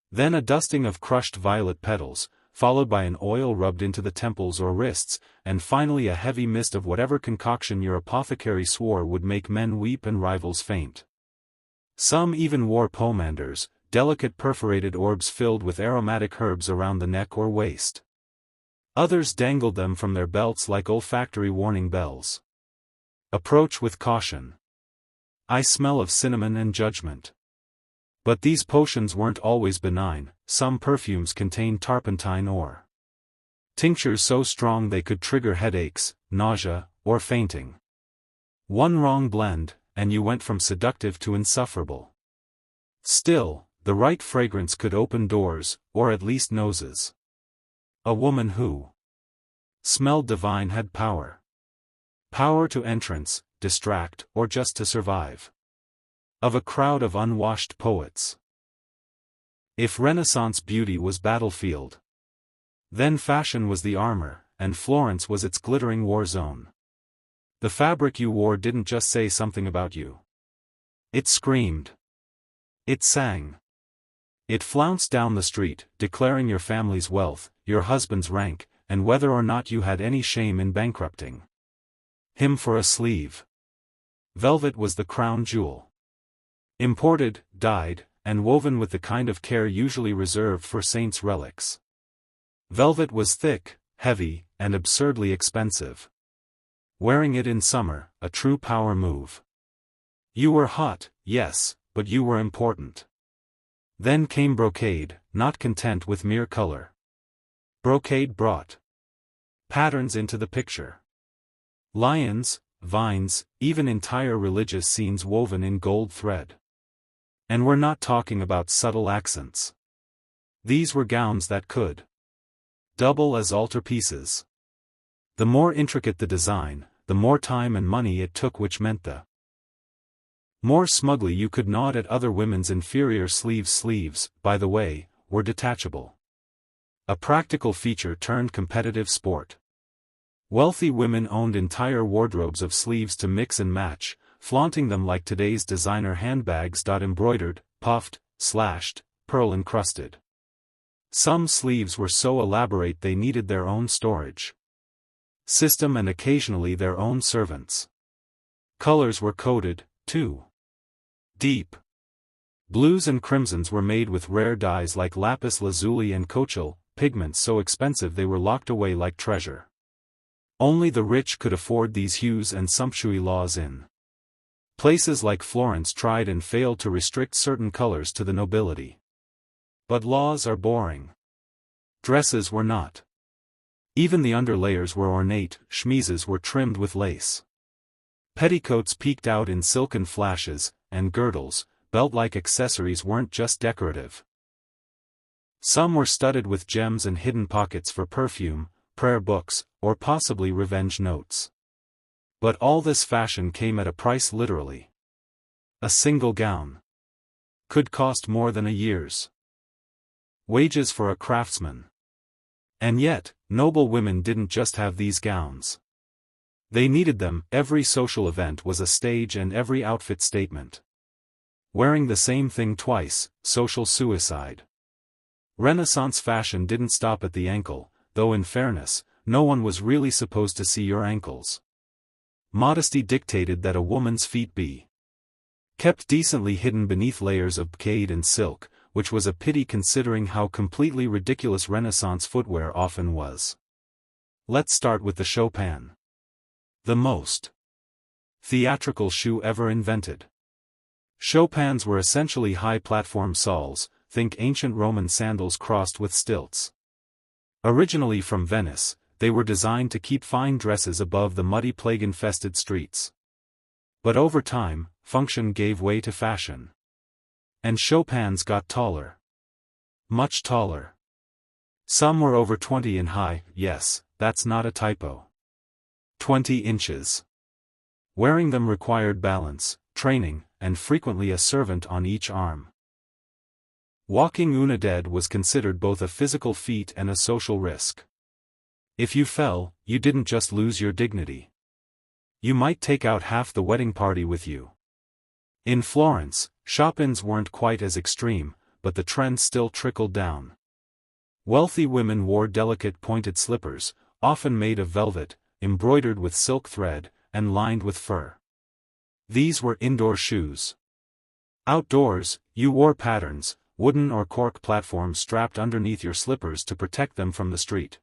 Then a dusting of crushed violet petals, followed by an oil rubbed into the temples or wrists, and finally a heavy mist of whatever concoction your apothecary swore would make men weep and rivals faint. Some even wore pomanders, delicate perforated orbs filled with aromatic herbs around the neck or waist. Others dangled them from their belts like olfactory warning bells. Approach with caution. I smell of cinnamon and judgment. But these potions weren't always benign. Some perfumes contained turpentine or tinctures so strong they could trigger headaches, nausea, or fainting. One wrong blend, and you went from seductive to insufferable. Still, the right fragrance could open doors, or at least noses. A woman who smelled divine had power. Power to entrance, distract, or just to survive. Of a crowd of unwashed poets. If Renaissance beauty was battlefield, then fashion was the armor, and Florence was its glittering war zone. The fabric you wore didn't just say something about you. It screamed. It sang. It flounced down the street, declaring your family's wealth, your husband's rank, and whether or not you had any shame in bankrupting him for a sleeve. Velvet was the crown jewel. Imported, dyed, and woven with the kind of care usually reserved for saints' relics. Velvet was thick, heavy, and absurdly expensive. Wearing it in summer, a true power move. You were hot, yes, but you were important. Then came brocade, not content with mere color. Brocade brought patterns into the picture. Lions, vines, even entire religious scenes woven in gold thread. And we're not talking about subtle accents. These were gowns that could double as altarpieces. The more intricate the design, the more time and money it took, which meant the more smugly you could nod at other women's inferior sleeves. Sleeves, by the way, were detachable. A practical feature turned competitive sport. Wealthy women owned entire wardrobes of sleeves to mix and match, flaunting them like today's designer handbags. Embroidered, puffed, slashed, pearl-encrusted. Some sleeves were so elaborate they needed their own storage system and occasionally their own servants. Colors were coded, too. Deep blues and crimsons were made with rare dyes like lapis lazuli and cochial, pigments so expensive they were locked away like treasure. Only the rich could afford these hues, and sumptuary laws in places like Florence tried and failed to restrict certain colors to the nobility. But laws are boring. Dresses were not. Even the underlayers were ornate, chemises were trimmed with lace. Petticoats peeked out in silken flashes, and girdles, belt-like accessories weren't just decorative. Some were studded with gems and hidden pockets for perfume, prayer books, or possibly revenge notes. But all this fashion came at a price. Literally. A single gown could cost more than a year's wages for a craftsman. And yet, noble women didn't just have these gowns. They needed them. Every social event was a stage and every outfit statement. Wearing the same thing twice, social suicide. Renaissance fashion didn't stop at the ankle, though in fairness, no one was really supposed to see your ankles. Modesty dictated that a woman's feet be kept decently hidden beneath layers of brocade and silk, which was a pity considering how completely ridiculous Renaissance footwear often was. Let's start with the Chopin. The most theatrical shoe ever invented. Chopins were essentially high platform soles, think ancient Roman sandals crossed with stilts. Originally from Venice, they were designed to keep fine dresses above the muddy plague-infested streets. But over time, function gave way to fashion. And Chopins got taller. Much taller. Some were over 20 in high, yes, that's not a typo. 20 inches. Wearing them required balance, training, and frequently a servant on each arm. Walking unaded was considered both a physical feat and a social risk. If you fell, you didn't just lose your dignity. You might take out half the wedding party with you. In Florence, Chopins weren't quite as extreme, but the trend still trickled down. Wealthy women wore delicate pointed slippers, often made of velvet, embroidered with silk thread, and lined with fur. These were indoor shoes. Outdoors, you wore patterns, wooden or cork platforms strapped underneath your slippers to protect them from the street.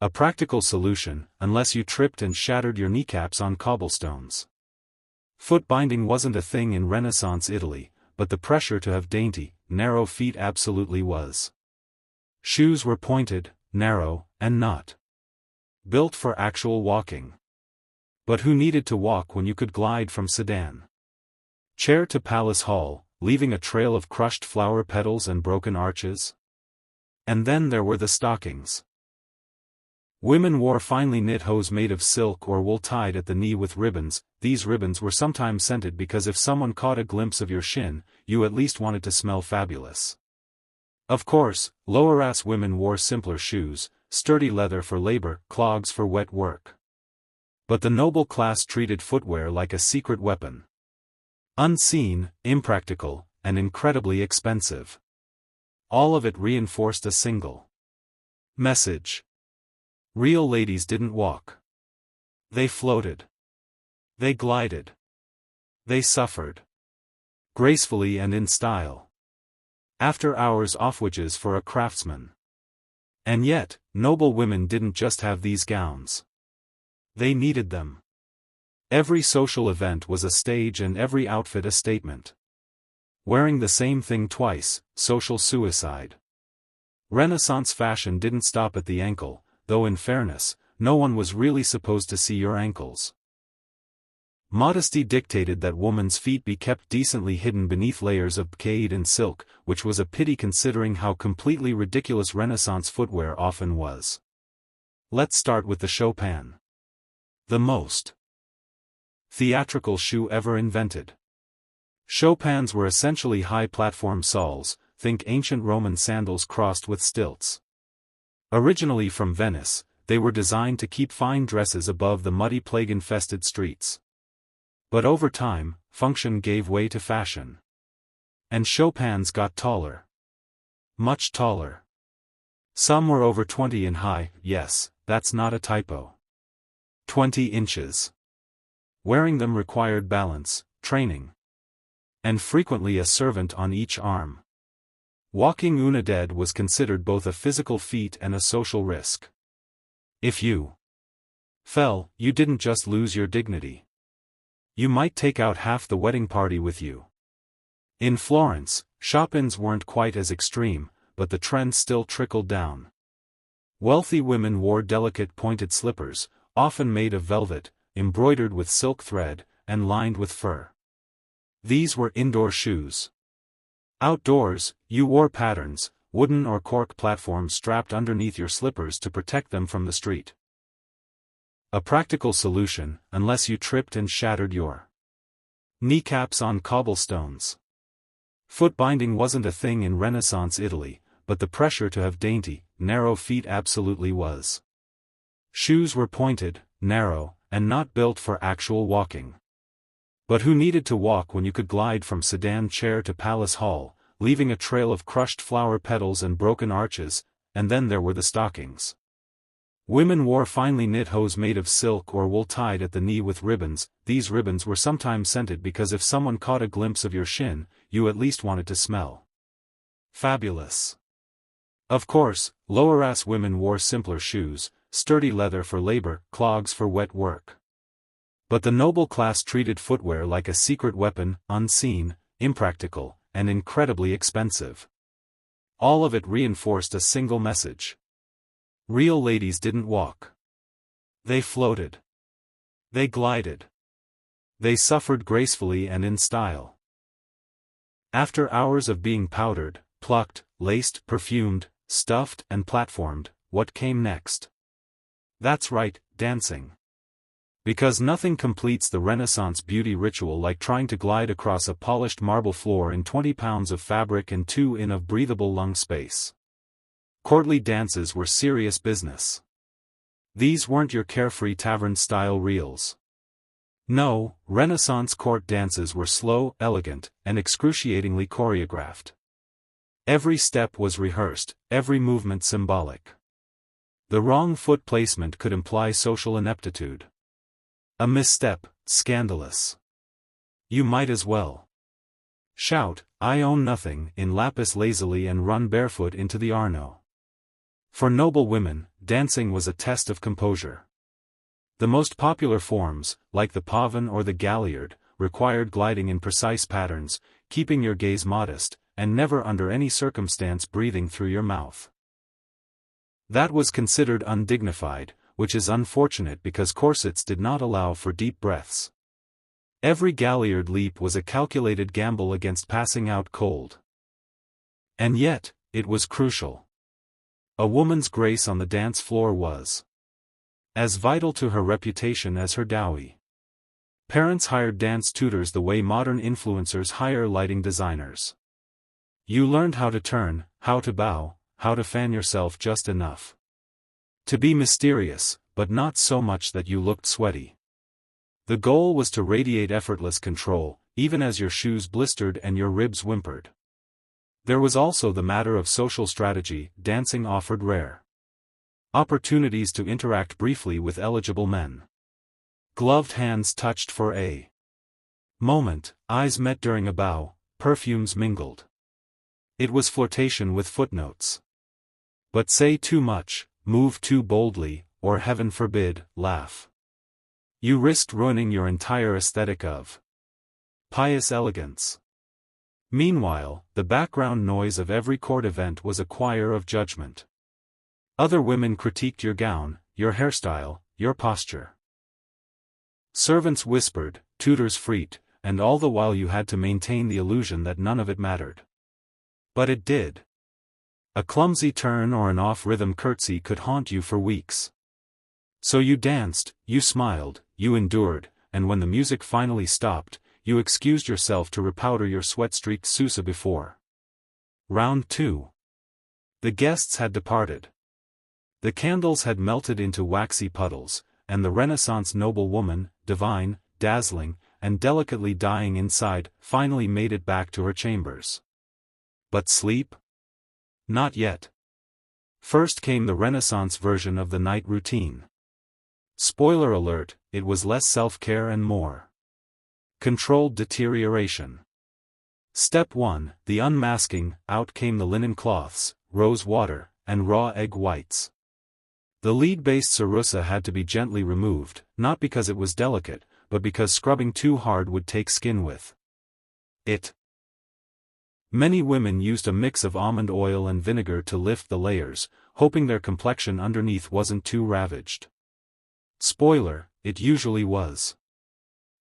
A practical solution, unless you tripped and shattered your kneecaps on cobblestones. Foot binding wasn't a thing in Renaissance Italy, but the pressure to have dainty, narrow feet absolutely was. Shoes were pointed, narrow, and not built for actual walking. But who needed to walk when you could glide from sedan chair to palace hall, leaving a trail of crushed flower petals and broken arches? And then there were the stockings. Women wore finely knit hose made of silk or wool tied at the knee with ribbons. These ribbons were sometimes scented because if someone caught a glimpse of your shin, you at least wanted to smell fabulous. Of course, lower-ass women wore simpler shoes, sturdy leather for labor, clogs for wet work. But the noble class treated footwear like a secret weapon. Unseen, impractical, and incredibly expensive. All of it reinforced a single message. Real ladies didn't walk. They floated. They glided. They suffered. Gracefully and in style. After hours off wages for a craftsman. And yet, noble women didn't just have these gowns. They needed them. Every social event was a stage and every outfit a statement. Wearing the same thing twice, social suicide. Renaissance fashion didn't stop at the ankle, though in fairness, no one was really supposed to see your ankles. Modesty dictated that women's feet be kept decently hidden beneath layers of brocade and silk, which was a pity considering how completely ridiculous Renaissance footwear often was. Let's start with the Chopin. The most theatrical shoe ever invented. Chopins were essentially high-platform soles, think ancient Roman sandals crossed with stilts. Originally from Venice, they were designed to keep fine dresses above the muddy plague-infested streets. But over time, function gave way to fashion. And Chopins got taller. Much taller. Some were over 20 in high, yes, that's not a typo. 20 inches. Wearing them required balance, training, and frequently a servant on each arm. Walking unaded was considered both a physical feat and a social risk. If you fell, you didn't just lose your dignity. You might take out half the wedding party with you. In Florence, Chopins weren't quite as extreme, but the trend still trickled down. Wealthy women wore delicate pointed slippers, often made of velvet, embroidered with silk thread, and lined with fur. These were indoor shoes. Outdoors, you wore patterns, wooden or cork platforms strapped underneath your slippers to protect them from the street. A practical solution, unless you tripped and shattered your kneecaps on cobblestones. Foot binding wasn't a thing in Renaissance Italy, but the pressure to have dainty, narrow feet absolutely was. Shoes were pointed, narrow, and not built for actual walking. But who needed to walk when you could glide from sedan chair to palace hall, leaving a trail of crushed flower petals and broken arches? And then there were the stockings. Women wore finely knit hose made of silk or wool tied at the knee with ribbons. These ribbons were sometimes scented because if someone caught a glimpse of your shin, you at least wanted to smell fabulous. Of course, lower-ass women wore simpler shoes, sturdy leather for labor, clogs for wet work. But the noble class treated footwear like a secret weapon, unseen, impractical, and incredibly expensive. All of it reinforced a single message. Real ladies didn't walk. They floated. They glided. They suffered gracefully and in style. After hours of being powdered, plucked, laced, perfumed, stuffed, and platformed, what came next? That's right, dancing. Because nothing completes the Renaissance beauty ritual like trying to glide across a polished marble floor in 20 pounds of fabric and 2 in of breathable lung space. Courtly dances were serious business. These weren't your carefree tavern-style reels. No, Renaissance court dances were slow, elegant, and excruciatingly choreographed. Every step was rehearsed, every movement symbolic. The wrong foot placement could imply social ineptitude. A misstep, scandalous. You might as well shout, "I own nothing," in lapis lazuli and run barefoot into the Arno. For noble women, dancing was a test of composure. The most popular forms, like the pavan or the galliard, required gliding in precise patterns, keeping your gaze modest, and never under any circumstance breathing through your mouth. That was considered undignified, which is unfortunate because corsets did not allow for deep breaths. Every galliard leap was a calculated gamble against passing out cold. And yet, it was crucial. A woman's grace on the dance floor was as vital to her reputation as her dowry. Parents hired dance tutors the way modern influencers hire lighting designers. You learned how to turn, how to bow, how to fan yourself just enough to be mysterious, but not so much that you looked sweaty. The goal was to radiate effortless control, even as your shoes blistered and your ribs whimpered. There was also the matter of social strategy. Dancing offered rare opportunities to interact briefly with eligible men. Gloved hands touched for a moment, eyes met during a bow, perfumes mingled. It was flirtation with footnotes. But say too much, move too boldly, or heaven forbid, laugh. You risked ruining your entire aesthetic of pious elegance. Meanwhile, the background noise of every court event was a choir of judgment. Other women critiqued your gown, your hairstyle, your posture. Servants whispered, tutors freaked, and all the while you had to maintain the illusion that none of it mattered. But it did. A clumsy turn or an off-rhythm curtsy could haunt you for weeks. So you danced, you smiled, you endured, and when the music finally stopped, you excused yourself to repowder your sweat-streaked Sousa before. Round 2. The guests had departed. The candles had melted into waxy puddles, and the Renaissance noblewoman, divine, dazzling, and delicately dying inside, finally made it back to her chambers. But sleep? Not yet. First came the Renaissance version of the night routine. Spoiler alert, it was less self-care and more controlled deterioration. Step 1, the unmasking. Out came the linen cloths, rose water, and raw egg whites. The lead-based Sarusa had to be gently removed, not because it was delicate, but because scrubbing too hard would take skin with it. Many women used a mix of almond oil and vinegar to lift the layers, hoping their complexion underneath wasn't too ravaged. Spoiler, it usually was.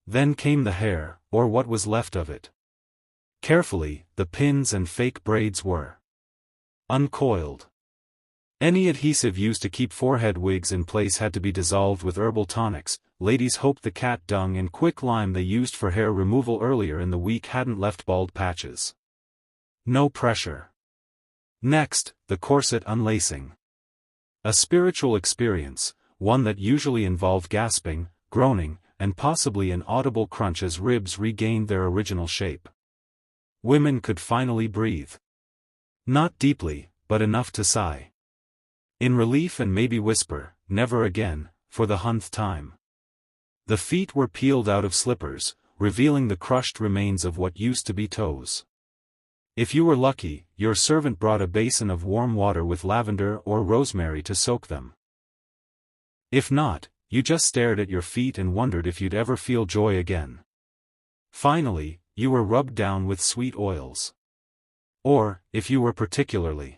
Then came the hair, or what was left of it. Carefully, the pins and fake braids were uncoiled. Any adhesive used to keep forehead wigs in place had to be dissolved with herbal tonics. Ladies hoped the cat dung and quicklime they used for hair removal earlier in the week hadn't left bald patches. No pressure. Next, the corset unlacing. A spiritual experience, one that usually involved gasping, groaning, and possibly an audible crunch as ribs regained their original shape. Women could finally breathe. Not deeply, but enough to sigh in relief and maybe whisper, "Never again," for the 100th time. The feet were peeled out of slippers, revealing the crushed remains of what used to be toes. If you were lucky, your servant brought a basin of warm water with lavender or rosemary to soak them. If not, you just stared at your feet and wondered if you'd ever feel joy again. Finally, you were rubbed down with sweet oils. Or, if you were particularly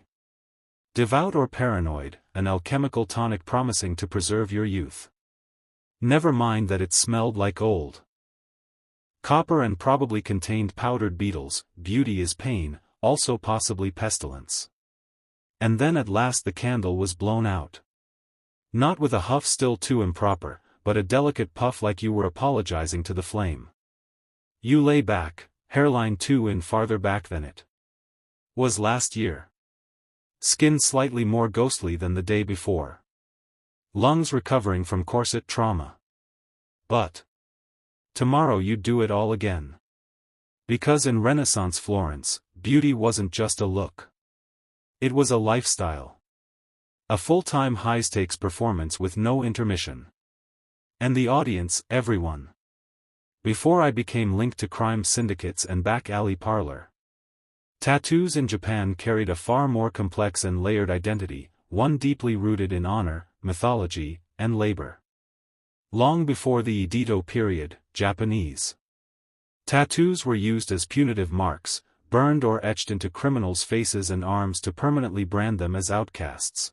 devout or paranoid, an alchemical tonic promising to preserve your youth. Never mind that it smelled like old copper and probably contained powdered beetles. Beauty is pain, also possibly pestilence. And then at last the candle was blown out. Not with a huff still too improper, but a delicate puff like you were apologizing to the flame. You lay back, hairline too in farther back than it was last year. Skin slightly more ghostly than the day before. Lungs recovering from corset trauma. But tomorrow you'd do it all again. Because in Renaissance Florence, beauty wasn't just a look. It was a lifestyle. A full-time high-stakes performance with no intermission. And the audience, everyone. Before I became linked to crime syndicates and back alley parlor. Tattoos in Japan carried a far more complex and layered identity, one deeply rooted in honor, mythology, and labor. Long before the Edo period, Japanese tattoos were used as punitive marks, burned or etched into criminals' faces and arms to permanently brand them as outcasts.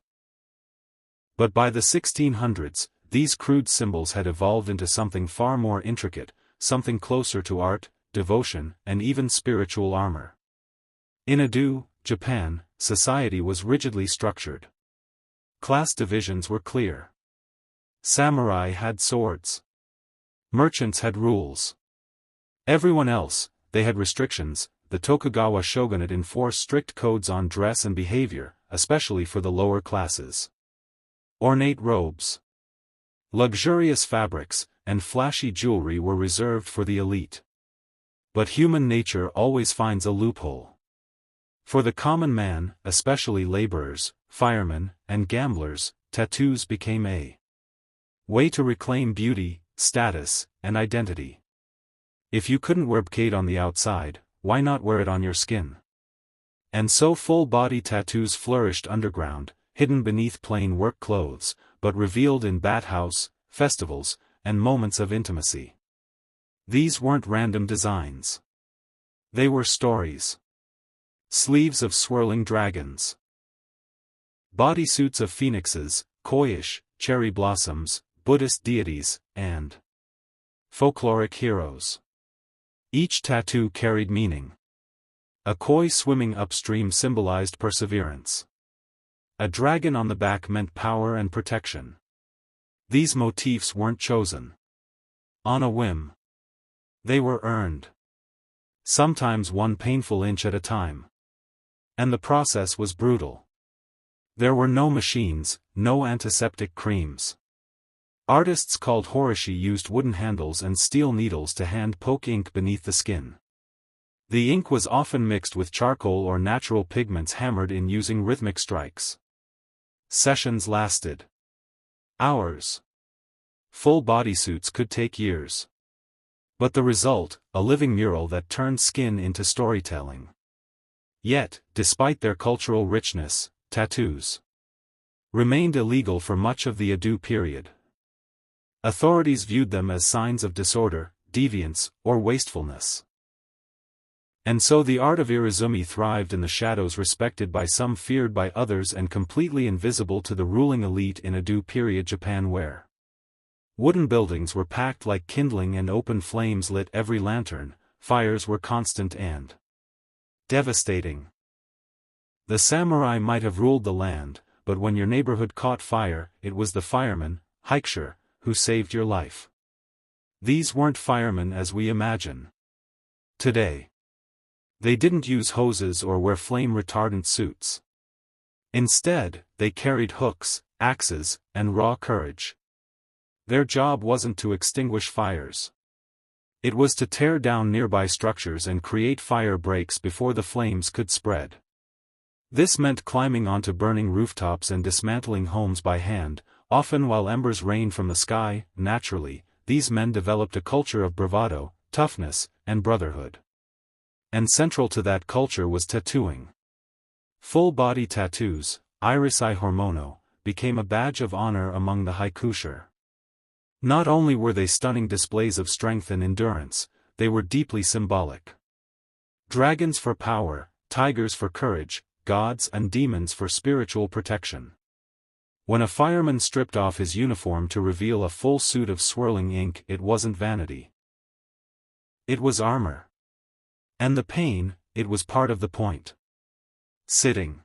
But by the 1600s, these crude symbols had evolved into something far more intricate, something closer to art, devotion, and even spiritual armor. In Edo, Japan, society was rigidly structured. Class divisions were clear. Samurai had swords. Merchants had rules. Everyone else, they had restrictions. The Tokugawa shogunate enforced strict codes on dress and behavior, especially for the lower classes. Ornate robes, luxurious fabrics, and flashy jewelry were reserved for the elite. But human nature always finds a loophole. For the common man, especially laborers, firemen, and gamblers, tattoos became a way to reclaim beauty, status, and identity. If you couldn't wear bkade on the outside, why not wear it on your skin? And so full-body tattoos flourished underground, hidden beneath plain work clothes, but revealed in bathhouse, festivals, and moments of intimacy. These weren't random designs. They were stories. Sleeves of swirling dragons. Bodysuits of phoenixes, koish, cherry blossoms, Buddhist deities, and folkloric heroes. Each tattoo carried meaning. A koi swimming upstream symbolized perseverance. A dragon on the back meant power and protection. These motifs weren't chosen on a whim. They were earned. Sometimes one painful inch at a time. And the process was brutal. There were no machines, no antiseptic creams. Artists called horishi used wooden handles and steel needles to hand-poke ink beneath the skin. The ink was often mixed with charcoal or natural pigments hammered in using rhythmic strikes. Sessions lasted hours. Full bodysuits could take years. But the result, a living mural that turned skin into storytelling. Yet, despite their cultural richness, tattoos remained illegal for much of the Edo period. Authorities viewed them as signs of disorder, deviance, or wastefulness. And so the art of irizumi thrived in the shadows, respected by some, feared by others, and completely invisible to the ruling elite in Edo period Japan, where wooden buildings were packed like kindling and open flames lit every lantern. Fires were constant and devastating. The samurai might have ruled the land, but when your neighborhood caught fire, it was the fireman, hikesher, who saved your life. These weren't firemen as we imagine today. They didn't use hoses or wear flame-retardant suits. Instead, they carried hooks, axes, and raw courage. Their job wasn't to extinguish fires. It was to tear down nearby structures and create fire breaks before the flames could spread. This meant climbing onto burning rooftops and dismantling homes by hand, often while embers rained from the sky. Naturally, these men developed a culture of bravado, toughness, and brotherhood. And central to that culture was tattooing. Full-body tattoos, irisai hormono, became a badge of honor among the haikusher. Not only were they stunning displays of strength and endurance, they were deeply symbolic. Dragons for power, tigers for courage, gods and demons for spiritual protection. When a fireman stripped off his uniform to reveal a full suit of swirling ink, it wasn't vanity. It was armor. And the pain, it was part of the point. Sitting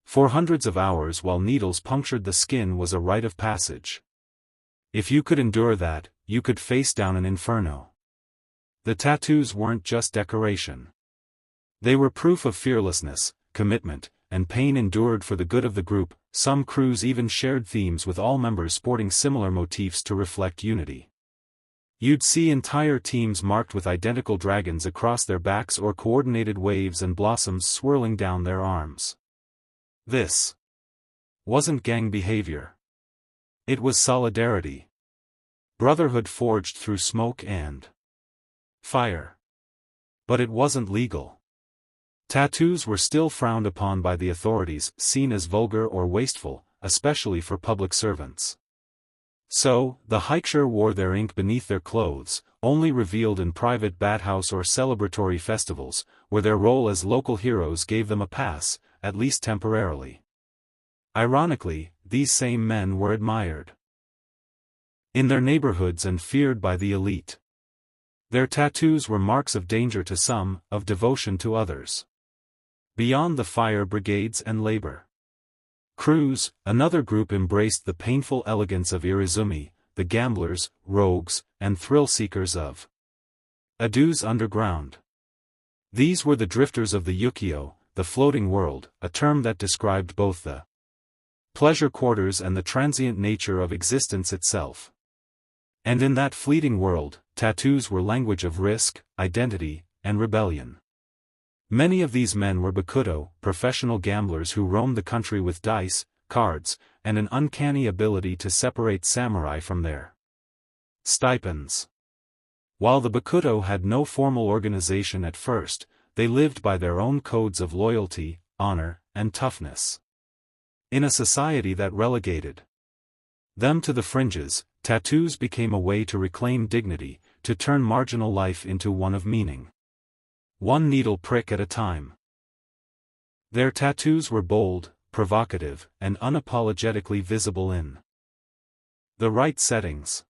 for hundreds of hours while needles punctured the skin was a rite of passage. If you could endure that, you could face down an inferno. The tattoos weren't just decoration. They were proof of fearlessness, commitment, and pain endured for the good of the group. Some crews even shared themes with all members sporting similar motifs to reflect unity. You'd see entire teams marked with identical dragons across their backs or coordinated waves and blossoms swirling down their arms. This wasn't gang behavior. It was solidarity. Brotherhood forged through smoke and fire. But it wasn't legal. Tattoos were still frowned upon by the authorities, seen as vulgar or wasteful, especially for public servants. So, the hikesher wore their ink beneath their clothes, only revealed in private bathhouse or celebratory festivals, where their role as local heroes gave them a pass, at least temporarily. Ironically, these same men were admired in their neighborhoods and feared by the elite. Their tattoos were marks of danger to some, of devotion to others. Beyond the fire brigades and labor crews, another group embraced the painful elegance of irizumi, the gamblers, rogues, and thrill-seekers of Edo's underground. These were the drifters of the yukio, the floating world, a term that described both the pleasure quarters and the transient nature of existence itself. And in that fleeting world, tattoos were language of risk, identity, and rebellion. Many of these men were bakudo, professional gamblers who roamed the country with dice, cards, and an uncanny ability to separate samurai from their stipends. While the bakudo had no formal organization at first, they lived by their own codes of loyalty, honor, and toughness. In a society that relegated them to the fringes, tattoos became a way to reclaim dignity, to turn marginal life into one of meaning. One needle prick at a time. Their tattoos were bold, provocative, and unapologetically visible in the right settings.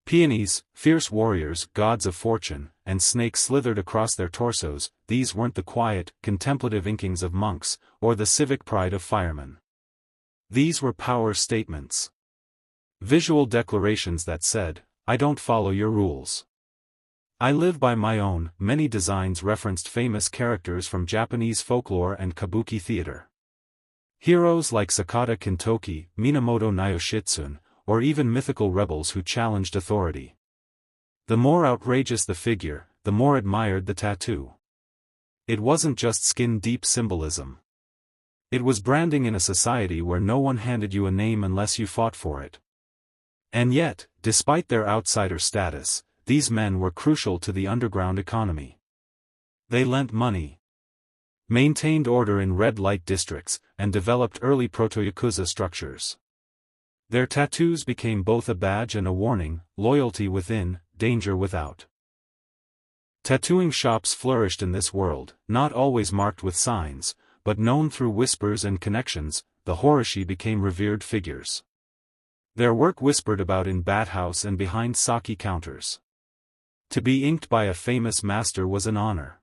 Peonies, fierce warriors, gods of fortune, and snakes slithered across their torsos. These weren't the quiet, contemplative inkings of monks, or the civic pride of firemen. These were power statements. Visual declarations that said, "I don't follow your rules. I live by my own." Many designs referenced famous characters from Japanese folklore and kabuki theater. Heroes like Sakata Kintoki, Minamoto Naoshitsune, or even mythical rebels who challenged authority. The more outrageous the figure, the more admired the tattoo. It wasn't just skin-deep symbolism. It was branding in a society where no one handed you a name unless you fought for it. And yet, despite their outsider status, these men were crucial to the underground economy. They lent money, maintained order in red light districts, and developed early proto-yakuza structures. Their tattoos became both a badge and a warning: loyalty within, danger without. Tattooing shops flourished in this world, not always marked with signs, but known through whispers and connections. The horoshi became revered figures. Their work whispered about in bathhouse and behind sake counters. To be inked by a famous master was an honor.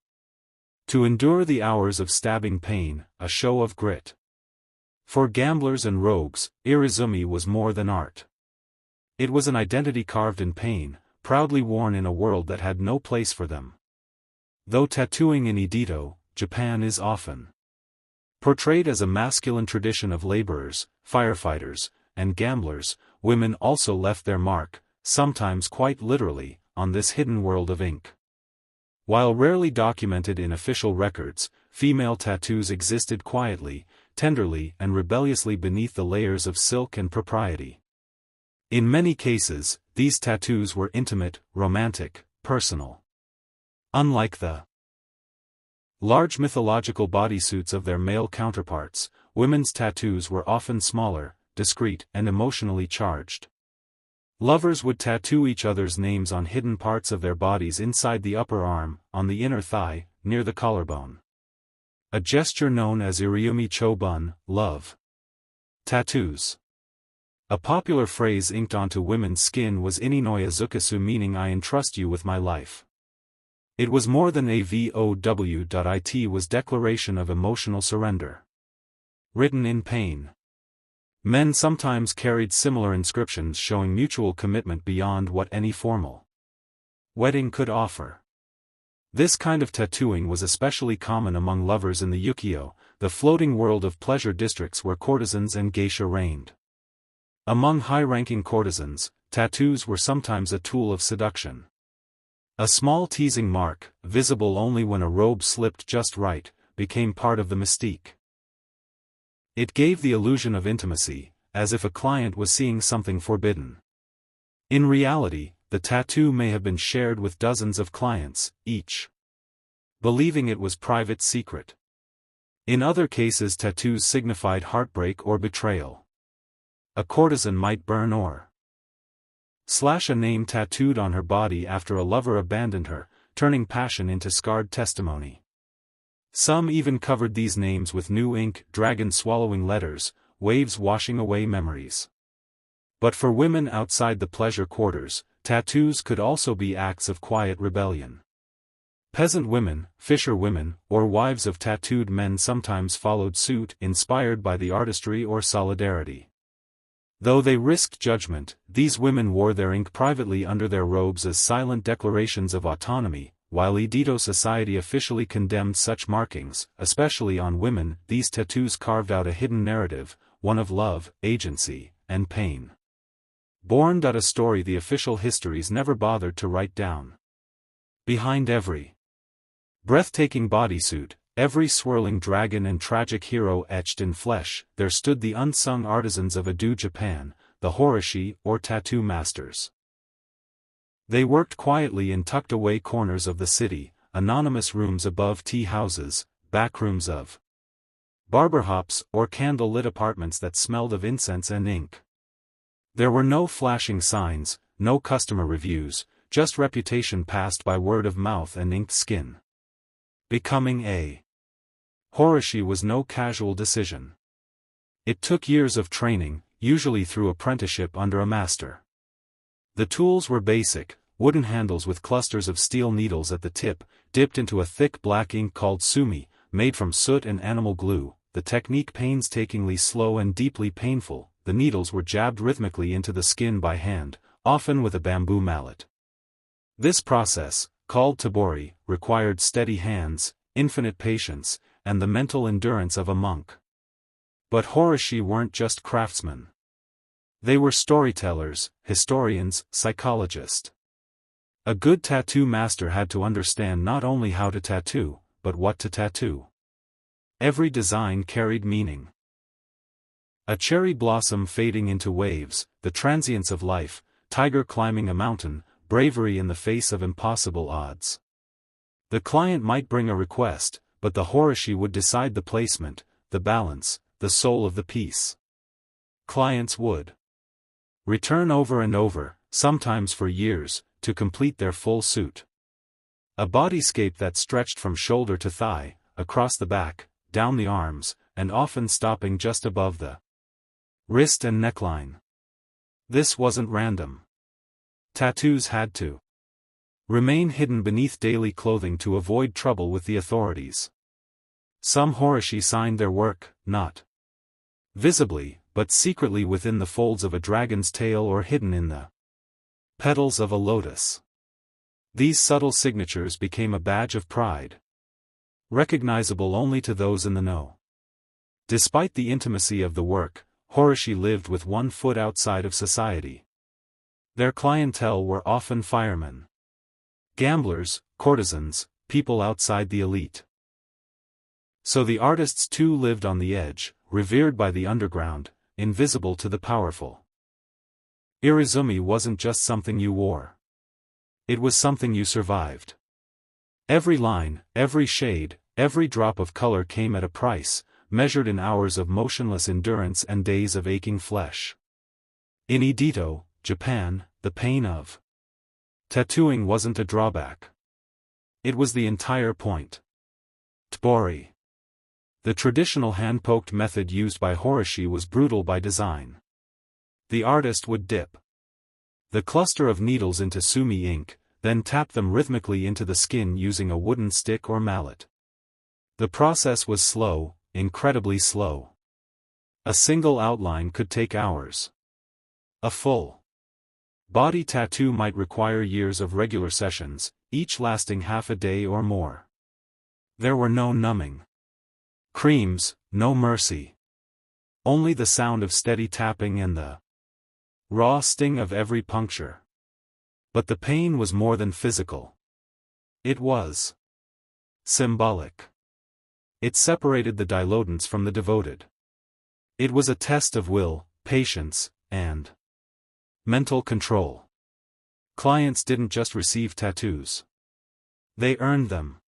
To endure the hours of stabbing pain, a show of grit. For gamblers and rogues, irizumi was more than art. It was an identity carved in pain, proudly worn in a world that had no place for them. Though tattooing in Edo, Japan is often portrayed as a masculine tradition of laborers, firefighters, and gamblers, women also left their mark, sometimes quite literally, on this hidden world of ink. While rarely documented in official records, female tattoos existed quietly, tenderly, and rebelliously beneath the layers of silk and propriety. In many cases, these tattoos were intimate, romantic, personal. Unlike the large mythological bodysuits of their male counterparts, women's tattoos were often smaller, discreet, and emotionally charged. Lovers would tattoo each other's names on hidden parts of their bodies: inside the upper arm, on the inner thigh, near the collarbone. A gesture known as iriumi chobun, love tattoos. A popular phrase inked onto women's skin was ini no yazukasu, meaning "I entrust you with my life." It was more than a vow. It was declaration of emotional surrender. Written in pain. Men sometimes carried similar inscriptions showing mutual commitment beyond what any formal wedding could offer. This kind of tattooing was especially common among lovers in the ukiyo, the floating world of pleasure districts where courtesans and geisha reigned. Among high-ranking courtesans, tattoos were sometimes a tool of seduction. A small teasing mark, visible only when a robe slipped just right, became part of the mystique. It gave the illusion of intimacy, as if a client was seeing something forbidden. In reality, the tattoo may have been shared with dozens of clients, each believing it was private secret. In other cases, tattoos signified heartbreak or betrayal. A courtesan might burn or slash a name tattooed on her body after a lover abandoned her, turning passion into scarred testimony. Some even covered these names with new ink, dragons swallowing letters, waves washing away memories. But for women outside the pleasure quarters, tattoos could also be acts of quiet rebellion. Peasant women, fisher women, or wives of tattooed men sometimes followed suit, inspired by the artistry or solidarity. Though they risked judgment, these women wore their ink privately under their robes as silent declarations of autonomy. While Edo society officially condemned such markings, especially on women, these tattoos carved out a hidden narrative, one of love, agency, and pain. Born a story the official histories never bothered to write down. Behind every breathtaking bodysuit, every swirling dragon and tragic hero etched in flesh, there stood the unsung artisans of Edo, Japan, the horoshi, or tattoo masters. They worked quietly in tucked-away corners of the city, anonymous rooms above tea houses, back rooms of barber shops, or candle-lit apartments that smelled of incense and ink. There were no flashing signs, no customer reviews, just reputation passed by word of mouth and inked skin. Becoming a horoshi was no casual decision. It took years of training, usually through apprenticeship under a master. The tools were basic, wooden handles with clusters of steel needles at the tip, dipped into a thick black ink called sumi, made from soot and animal glue, the technique painstakingly slow and deeply painful, the needles were jabbed rhythmically into the skin by hand, often with a bamboo mallet. This process, called tabori, required steady hands, infinite patience, and the mental endurance of a monk. But horishi weren't just craftsmen. They were storytellers, historians, psychologists. A good tattoo master had to understand not only how to tattoo, but what to tattoo. Every design carried meaning. A cherry blossom fading into waves, the transience of life, tiger climbing a mountain, bravery in the face of impossible odds. The client might bring a request, but the horishi would decide the placement, the balance, the soul of the piece. Clients would return over and over, sometimes for years, to complete their full suit. A bodyscape that stretched from shoulder to thigh, across the back, down the arms, and often stopping just above the wrist and neckline. This wasn't random. Tattoos had to remain hidden beneath daily clothing to avoid trouble with the authorities. Some horishi signed their work, not visibly, but secretly within the folds of a dragon's tail or hidden in the petals of a lotus. These subtle signatures became a badge of pride, recognizable only to those in the know. Despite the intimacy of the work, horishi lived with one foot outside of society. Their clientele were often firemen, gamblers, courtesans, people outside the elite. So the artists too lived on the edge, revered by the underground, invisible to the powerful. Irizumi wasn't just something you wore. It was something you survived. Every line, every shade, every drop of color came at a price, measured in hours of motionless endurance and days of aching flesh. In Edo, Japan, the pain of tattooing wasn't a drawback. It was the entire point. Tabori. The traditional hand-poked method used by horishi was brutal by design. The artist would dip the cluster of needles into sumi ink, then tap them rhythmically into the skin using a wooden stick or mallet. The process was slow, incredibly slow. A single outline could take hours. A full body tattoo might require years of regular sessions, each lasting half a day or more. There were no numbing creams, no mercy. Only the sound of steady tapping and the raw sting of every puncture. But the pain was more than physical. It was symbolic. It separated the dilettants from the devoted. It was a test of will, patience, and mental control. Clients didn't just receive tattoos. They earned them.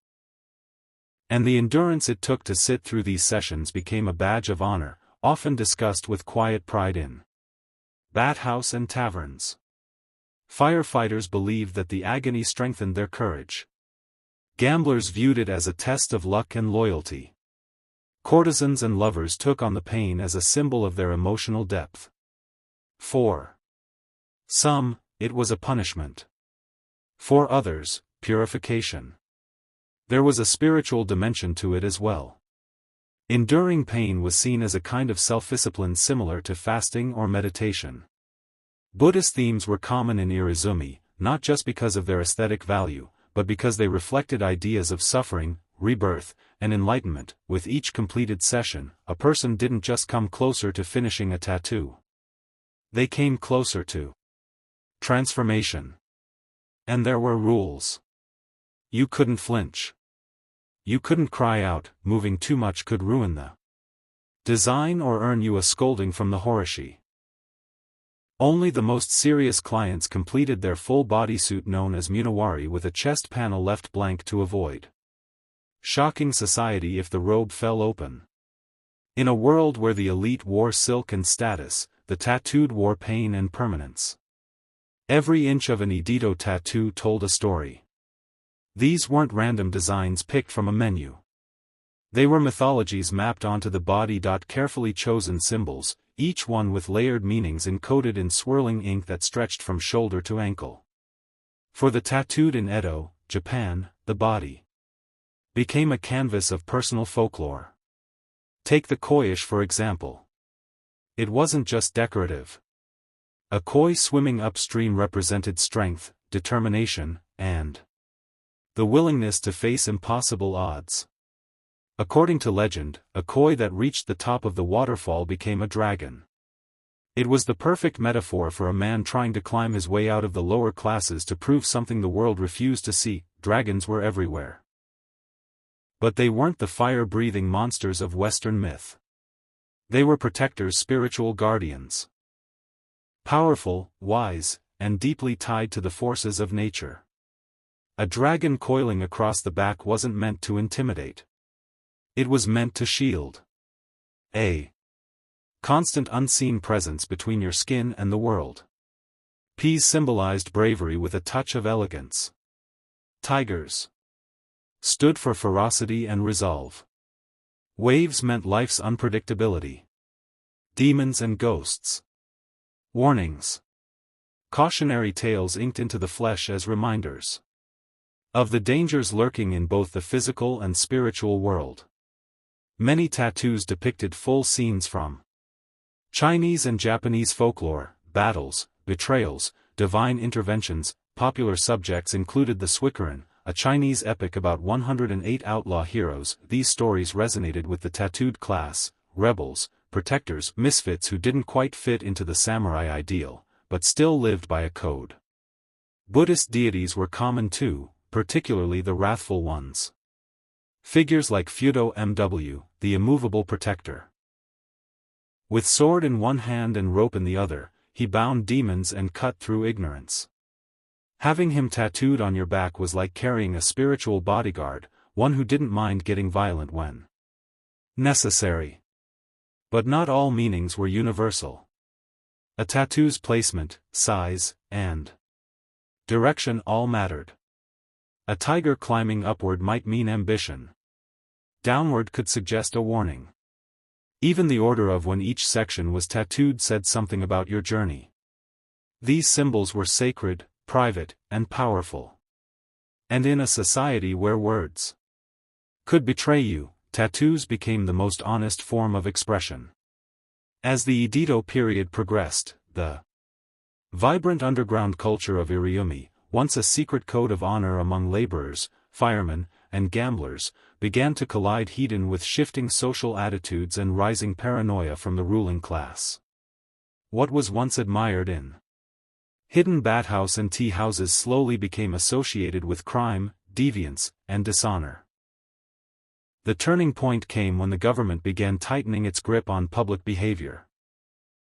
And the endurance it took to sit through these sessions became a badge of honor, often discussed with quiet pride in bathhouse and taverns. Firefighters believed that the agony strengthened their courage. Gamblers viewed it as a test of luck and loyalty. Courtesans and lovers took on the pain as a symbol of their emotional depth. For some, it was a punishment. For others, purification. There was a spiritual dimension to it as well. Enduring pain was seen as a kind of self-discipline similar to fasting or meditation. Buddhist themes were common in Irizumi, not just because of their aesthetic value, but because they reflected ideas of suffering, rebirth, and enlightenment. With each completed session, a person didn't just come closer to finishing a tattoo. They came closer to transformation. And there were rules. You couldn't flinch. You couldn't cry out, moving too much could ruin the design or earn you a scolding from the horishi. Only the most serious clients completed their full bodysuit known as munawari with a chest panel left blank to avoid shocking society if the robe fell open. In a world where the elite wore silk and status, the tattooed wore pain and permanence. Every inch of an Edo tattoo told a story. These weren't random designs picked from a menu. They were mythologies mapped onto the body. Carefully chosen symbols, each one with layered meanings encoded in swirling ink that stretched from shoulder to ankle. For the tattooed in Edo, Japan, the body became a canvas of personal folklore. Take the koish for example. It wasn't just decorative. A koi swimming upstream represented strength, determination, and the willingness to face impossible odds. According to legend, a koi that reached the top of the waterfall became a dragon. It was the perfect metaphor for a man trying to climb his way out of the lower classes to prove something the world refused to see. Dragons were everywhere. But they weren't the fire-breathing monsters of Western myth. They were protectors, spiritual guardians. Powerful, wise, and deeply tied to the forces of nature. A dragon coiling across the back wasn't meant to intimidate. It was meant to shield. A constant unseen presence between your skin and the world. Peas symbolized bravery with a touch of elegance. Tigers stood for ferocity and resolve. Waves meant life's unpredictability. Demons and ghosts. Warnings. Cautionary tales inked into the flesh as reminders of the dangers lurking in both the physical and spiritual world. Many tattoos depicted full scenes from Chinese and Japanese folklore, battles, betrayals, divine interventions. Popular subjects included the Swikkerin, a Chinese epic about 108 outlaw heroes. These stories resonated with the tattooed class, rebels, protectors, misfits who didn't quite fit into the samurai ideal, but still lived by a code. Buddhist deities were common too, particularly the wrathful ones. Figures like Fudo MW, the immovable protector. With sword in one hand and rope in the other, he bound demons and cut through ignorance. Having him tattooed on your back was like carrying a spiritual bodyguard, one who didn't mind getting violent when necessary. But not all meanings were universal. A tattoo's placement, size, and direction all mattered. A tiger climbing upward might mean ambition. Downward could suggest a warning. Even the order of when each section was tattooed said something about your journey. These symbols were sacred, private, and powerful. And in a society where words could betray you, tattoos became the most honest form of expression. As the Edo period progressed, the vibrant underground culture of Iriumi, once a secret code of honor among laborers, firemen, and gamblers, began to collide head-on with shifting social attitudes and rising paranoia from the ruling class. What was once admired in hidden bathhouse and tea houses slowly became associated with crime, deviance, and dishonor. The turning point came when the government began tightening its grip on public behavior.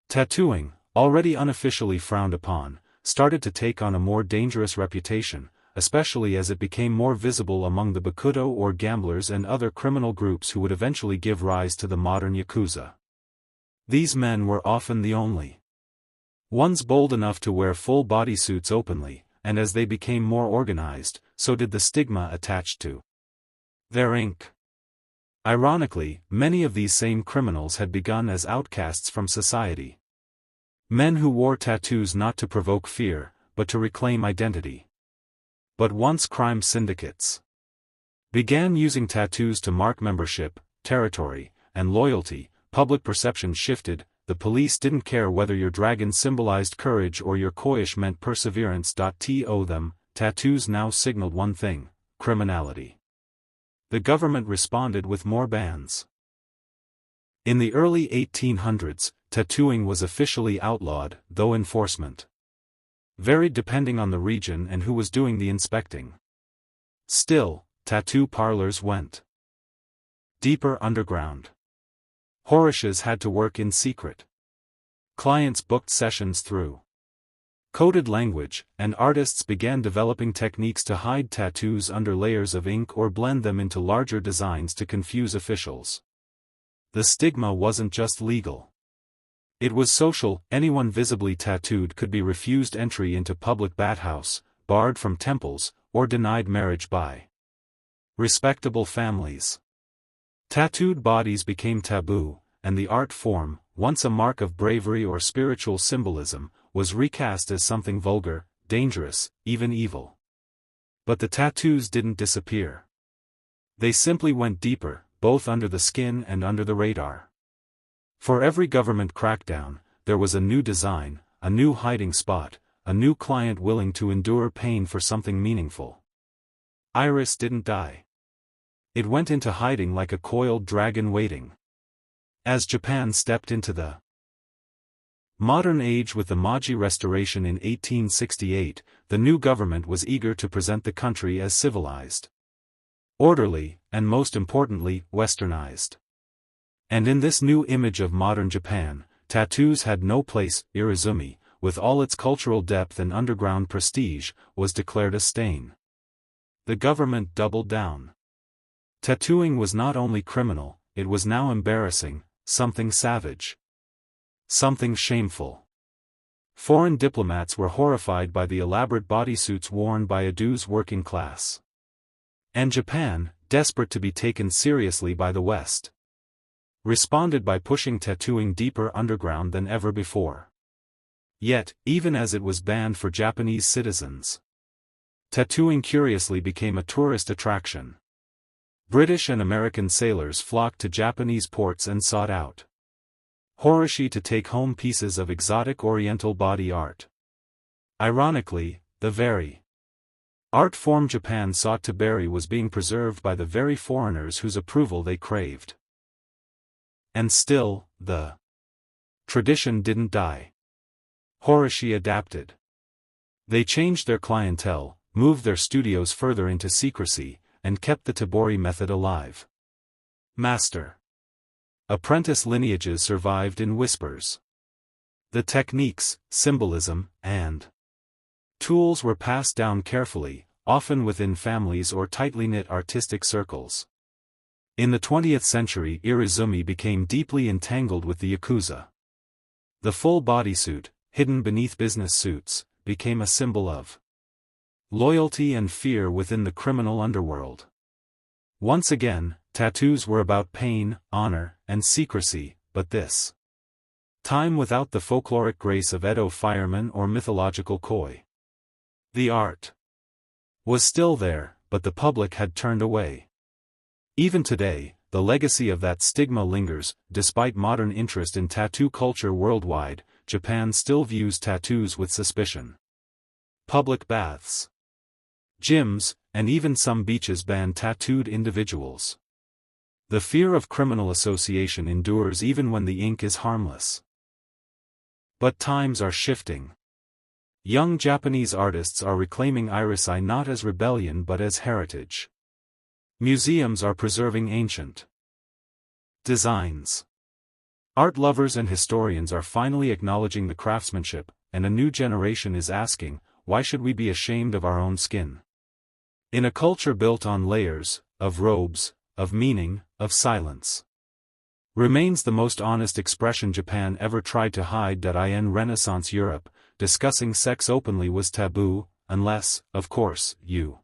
Tattooing, already unofficially frowned upon, started to take on a more dangerous reputation, especially as it became more visible among the bakudo or gamblers and other criminal groups who would eventually give rise to the modern yakuza. These men were often the only ones bold enough to wear full bodysuits openly, and as they became more organized, so did the stigma attached to their ink. Ironically, many of these same criminals had begun as outcasts from society. Men who wore tattoos not to provoke fear, but to reclaim identity. But once crime syndicates began using tattoos to mark membership, territory, and loyalty, public perception shifted. The police didn't care whether your dragon symbolized courage or your koish meant perseverance. To them, tattoos now signaled one thing: criminality. The government responded with more bans. In the early 1800s, tattooing was officially outlawed, though enforcement varied depending on the region and who was doing the inspecting. Still, tattoo parlors went deeper underground. Horishes had to work in secret. Clients booked sessions through coded language, and artists began developing techniques to hide tattoos under layers of ink or blend them into larger designs to confuse officials. The stigma wasn't just legal. It was social. Anyone visibly tattooed could be refused entry into public bathhouse, barred from temples, or denied marriage by respectable families. Tattooed bodies became taboo, and the art form, once a mark of bravery or spiritual symbolism, was recast as something vulgar, dangerous, even evil. But the tattoos didn't disappear. They simply went deeper, both under the skin and under the radar. For every government crackdown, there was a new design, a new hiding spot, a new client willing to endure pain for something meaningful. Iris didn't die. It went into hiding like a coiled dragon waiting. As Japan stepped into the modern age with the Meiji Restoration in 1868, the new government was eager to present the country as civilized, orderly, and most importantly, westernized. And in this new image of modern Japan, tattoos had no place. Irizumi, with all its cultural depth and underground prestige, was declared a stain. The government doubled down. Tattooing was not only criminal, it was now embarrassing, something savage, something shameful. Foreign diplomats were horrified by the elaborate bodysuits worn by Edo's working class. And Japan, desperate to be taken seriously by the West, responded by pushing tattooing deeper underground than ever before. Yet, even as it was banned for Japanese citizens, tattooing curiously became a tourist attraction. British and American sailors flocked to Japanese ports and sought out horoshi to take home pieces of exotic oriental body art. Ironically, the very art form Japan sought to bury was being preserved by the very foreigners whose approval they craved. And still, the tradition didn't die. Horoshi adapted. They changed their clientele, moved their studios further into secrecy, and kept the Tabori method alive. Master apprentice lineages survived in whispers. The techniques, symbolism, and tools were passed down carefully, often within families or tightly knit artistic circles. In the 20th century, Irizumi became deeply entangled with the Yakuza. The full bodysuit, hidden beneath business suits, became a symbol of loyalty and fear within the criminal underworld. Once again, tattoos were about pain, honor, and secrecy, but this time without the folkloric grace of Edo firemen or mythological koi. The art was still there, but the public had turned away. Even today, the legacy of that stigma lingers. Despite modern interest in tattoo culture worldwide, Japan still views tattoos with suspicion. Public baths, gyms, and even some beaches ban tattooed individuals. The fear of criminal association endures even when the ink is harmless. But times are shifting. Young Japanese artists are reclaiming irishi not as rebellion but as heritage. Museums are preserving ancient designs. Art lovers and historians are finally acknowledging the craftsmanship, and a new generation is asking, why should we be ashamed of our own skin? In a culture built on layers, of robes, of meaning, of silence, remains the most honest expression Japan ever tried to hide. In Renaissance Europe, discussing sex openly was taboo, unless, of course, you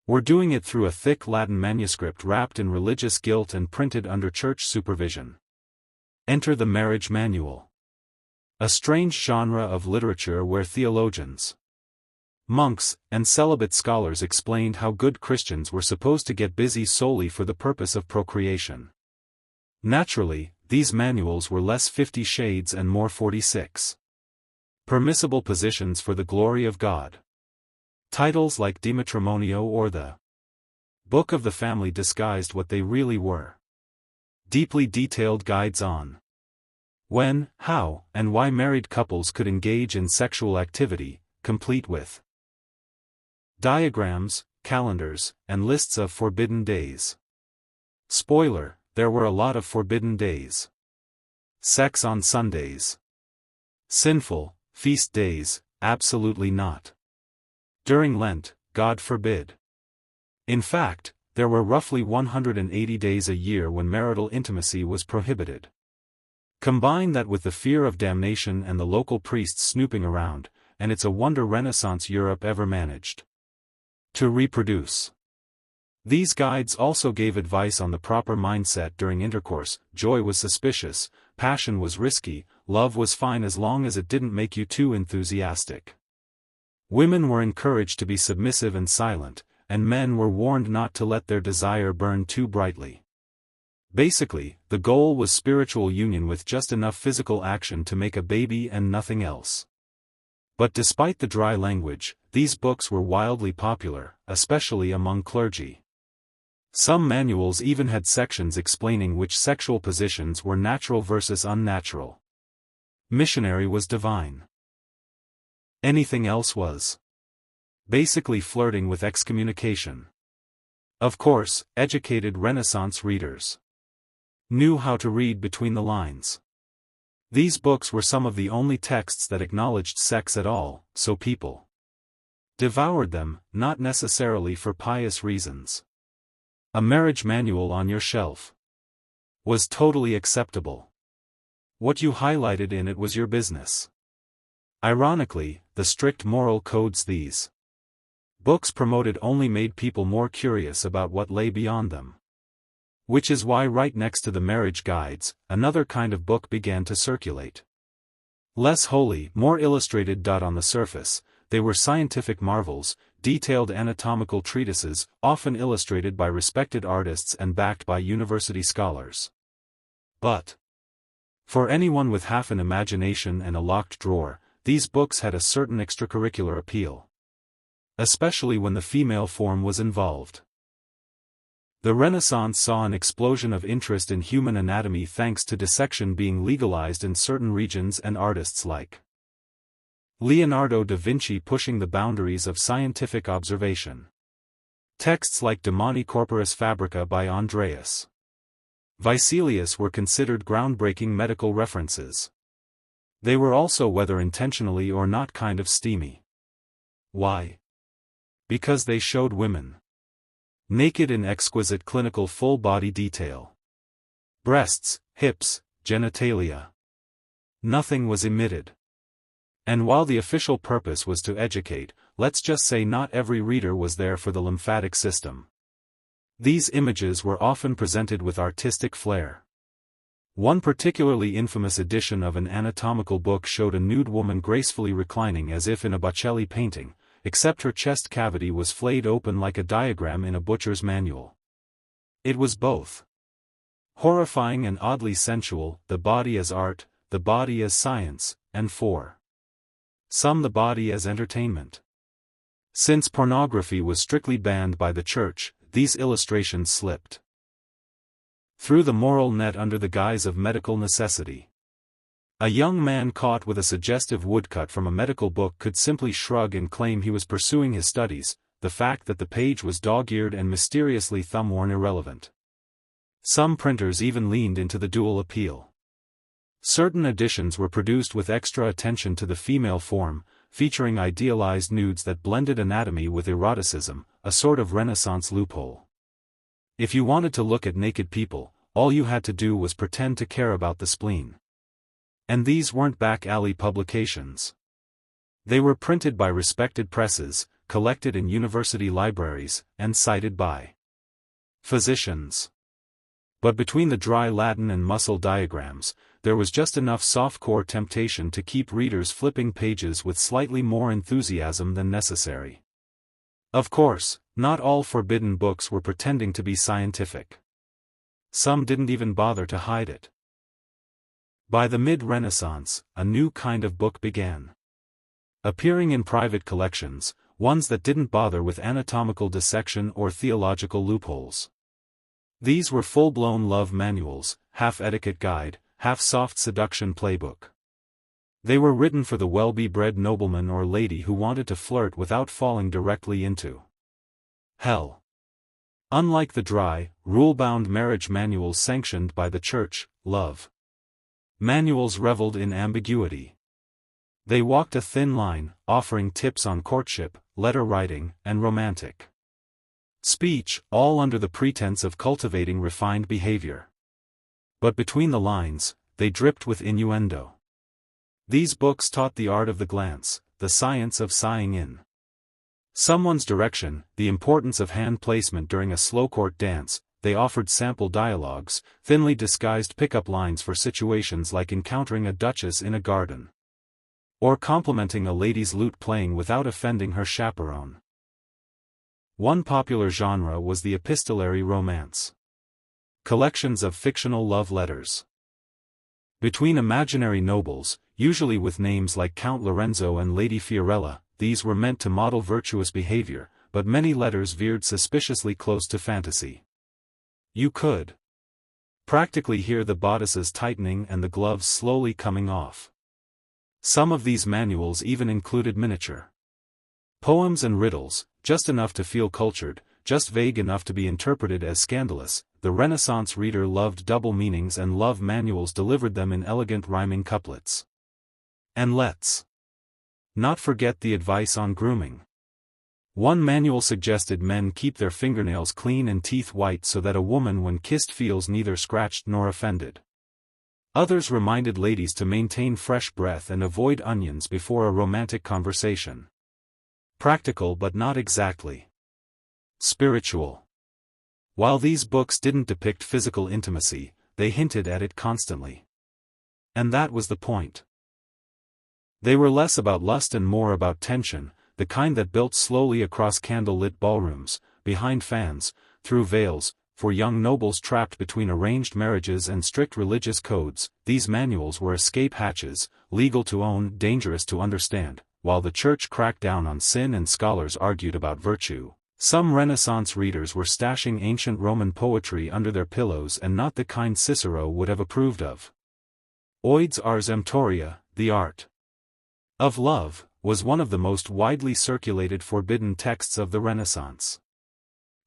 were doing it through a thick Latin manuscript wrapped in religious guilt and printed under church supervision. Enter the marriage manual. A strange genre of literature where theologians, monks, and celibate scholars explained how good Christians were supposed to get busy solely for the purpose of procreation. Naturally, these manuals were less 50 Shades and more 46 permissible positions for the glory of God. Titles like De Matrimonio or the Book of the Family disguised what they really were. Deeply detailed guides on when, how, and why married couples could engage in sexual activity, complete with diagrams, calendars, and lists of forbidden days. Spoiler, there were a lot of forbidden days. Sex on Sundays. Sinful, feast days, absolutely not. During Lent, God forbid. In fact, there were roughly 180 days a year when marital intimacy was prohibited. Combine that with the fear of damnation and the local priests snooping around, and it's a wonder Renaissance Europe ever managed to reproduce. These guides also gave advice on the proper mindset during intercourse. Joy was suspicious, passion was risky, love was fine as long as it didn't make you too enthusiastic. Women were encouraged to be submissive and silent, and men were warned not to let their desire burn too brightly. Basically, the goal was spiritual union with just enough physical action to make a baby and nothing else. But despite the dry language, these books were wildly popular, especially among clergy. Some manuals even had sections explaining which sexual positions were natural versus unnatural. Missionary was divine. Anything else was basically flirting with excommunication. Of course, educated Renaissance readers knew how to read between the lines. These books were some of the only texts that acknowledged sex at all, so people devoured them, not necessarily for pious reasons. A marriage manual on your shelf was totally acceptable. What you highlighted in it was your business. Ironically, the strict moral codes these books promoted only made people more curious about what lay beyond them. Which is why right next to the marriage guides, another kind of book began to circulate. Less holy, more illustrated. On the surface, they were scientific marvels, detailed anatomical treatises, often illustrated by respected artists and backed by university scholars. But for anyone with half an imagination and a locked drawer, these books had a certain extracurricular appeal. Especially when the female form was involved. The Renaissance saw an explosion of interest in human anatomy thanks to dissection being legalized in certain regions and artists like Leonardo da Vinci pushing the boundaries of scientific observation. Texts like De Monte Corporis Fabrica by Andreas Vicelius were considered groundbreaking medical references. They were also, whether intentionally or not, kind of steamy. Why? Because they showed women naked in exquisite clinical full-body detail. Breasts, hips, genitalia. Nothing was omitted. And while the official purpose was to educate, let's just say not every reader was there for the lymphatic system. These images were often presented with artistic flair. One particularly infamous edition of an anatomical book showed a nude woman gracefully reclining as if in a Botticelli painting, except her chest cavity was flayed open like a diagram in a butcher's manual. It was both horrifying and oddly sensual, the body as art, the body as science, and for some the body as entertainment. Since pornography was strictly banned by the church, these illustrations slipped through the moral net under the guise of medical necessity. A young man caught with a suggestive woodcut from a medical book could simply shrug and claim he was pursuing his studies, the fact that the page was dog-eared and mysteriously thumb-worn irrelevant. Some printers even leaned into the dual appeal. Certain editions were produced with extra attention to the female form, featuring idealized nudes that blended anatomy with eroticism, a sort of Renaissance loophole. If you wanted to look at naked people, all you had to do was pretend to care about the spleen. And these weren't back-alley publications. They were printed by respected presses, collected in university libraries, and cited by physicians. But between the dry Latin and muscle diagrams, there was just enough softcore temptation to keep readers flipping pages with slightly more enthusiasm than necessary. Of course, not all forbidden books were pretending to be scientific. Some didn't even bother to hide it. By the mid-Renaissance, a new kind of book began appearing in private collections, ones that didn't bother with anatomical dissection or theological loopholes. These were full-blown love manuals, half etiquette guide, half soft seduction playbook. They were written for the well-be-bred nobleman or lady who wanted to flirt without falling directly into hell. Unlike the dry, rule-bound marriage manuals sanctioned by the church, love manuals reveled in ambiguity. They walked a thin line, offering tips on courtship, letter writing, and romantic speech, all under the pretense of cultivating refined behavior. But between the lines, they dripped with innuendo. These books taught the art of the glance, the science of sighing in someone's direction, the importance of hand placement during a slow court dance. They offered sample dialogues, thinly disguised pickup lines for situations like encountering a duchess in a garden, or complimenting a lady's lute playing without offending her chaperone. One popular genre was the epistolary romance. collections of fictional love letters. Between imaginary nobles, usually with names like Count Lorenzo and Lady Fiorella, these were meant to model virtuous behavior, but many letters veered suspiciously close to fantasy. You could practically hear the bodices tightening and the gloves slowly coming off. Some of these manuals even included miniature poems and riddles, just enough to feel cultured, just vague enough to be interpreted as scandalous. The Renaissance reader loved double meanings, and love manuals delivered them in elegant rhyming couplets. And let's not forget the advice on grooming. One manual suggested men keep their fingernails clean and teeth white so that a woman when kissed feels neither scratched nor offended. Others reminded ladies to maintain fresh breath and avoid onions before a romantic conversation. Practical but not exactly spiritual. While these books didn't depict physical intimacy, they hinted at it constantly. And that was the point. They were less about lust and more about tension, the kind that built slowly across candle-lit ballrooms, behind fans, through veils. For young nobles trapped between arranged marriages and strict religious codes, these manuals were escape hatches, legal to own, dangerous to understand. While the church cracked down on sin and scholars argued about virtue, some Renaissance readers were stashing ancient Roman poetry under their pillows, and not the kind Cicero would have approved of. Oides ars emptoria, the art of love, was one of the most widely circulated forbidden texts of the Renaissance.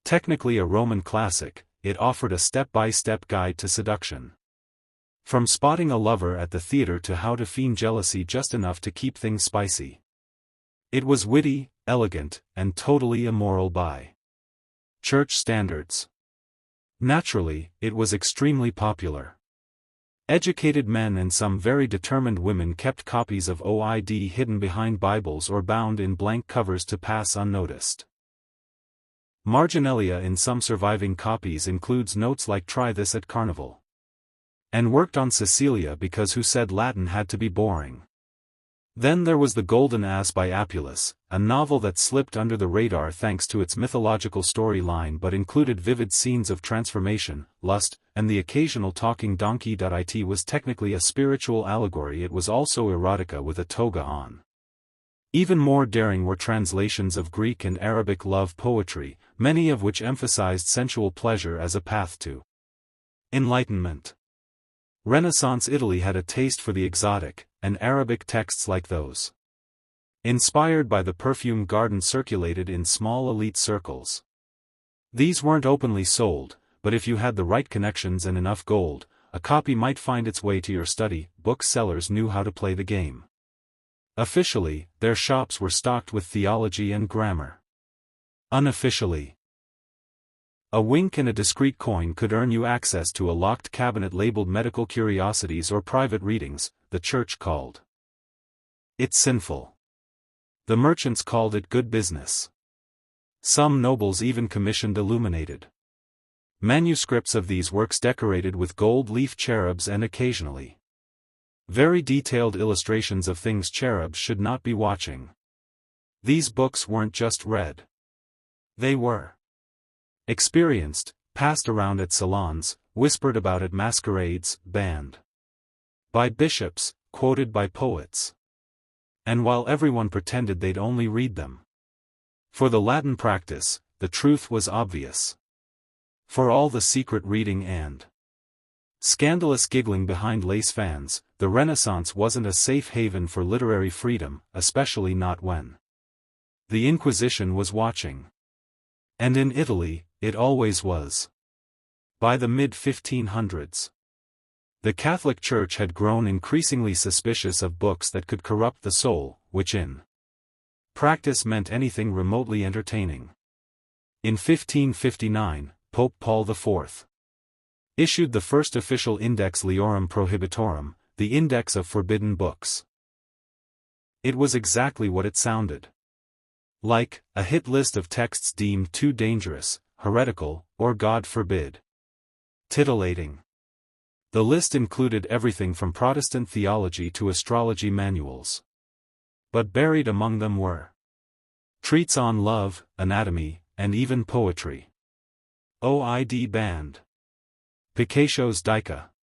Technically a Roman classic, it offered a step-by-step guide to seduction. From spotting a lover at the theater to how to feign jealousy just enough to keep things spicy. It was witty, elegant, and totally immoral by church standards. Naturally, it was extremely popular. Educated men and some very determined women kept copies of OID hidden behind Bibles or bound in blank covers to pass unnoticed. Marginalia in some surviving copies includes notes like "try this at carnival." And worked on Cecilia because who said Latin had to be boring. Then there was The Golden Ass by Apulus, a novel that slipped under the radar thanks to its mythological storyline but included vivid scenes of transformation, lust, and the occasional talking donkey. It was technically a spiritual allegory. It was also erotica with a toga on. Even more daring were translations of Greek and Arabic love poetry, many of which emphasized sensual pleasure as a path to enlightenment. Renaissance Italy had a taste for the exotic, and Arabic texts like those inspired by the perfume garden circulated in small elite circles. These weren't openly sold, but if you had the right connections and enough gold, a copy might find its way to your study. Booksellers knew how to play the game. Officially, their shops were stocked with theology and grammar. Unofficially, a wink and a discreet coin could earn you access to a locked cabinet labeled medical curiosities or private readings. The church called it sinful. The merchants called it good business. Some nobles even commissioned illuminated manuscripts of these works decorated with gold leaf cherubs and occasionally very detailed illustrations of things cherubs should not be watching. These books weren't just read. They were experienced, passed around at salons, whispered about at masquerades, banned by bishops, quoted by poets. And while everyone pretended they'd only read them for the Latin practice, the truth was obvious. For all the secret reading and scandalous giggling behind lace fans, the Renaissance wasn't a safe haven for literary freedom, especially not when the Inquisition was watching. And in Italy, it always was. By the mid-1500s, the Catholic Church had grown increasingly suspicious of books that could corrupt the soul, which in practice meant anything remotely entertaining. In 1559, Pope Paul IV issued the first official Index Liorum Prohibitorum, the Index of Forbidden Books. It was exactly what it sounded like, a hit list of texts deemed too dangerous, heretical, or God forbid titillating. The list included everything from Protestant theology to astrology manuals. But buried among them were treats on love, anatomy, and even poetry. OID banned Picasso's Dika.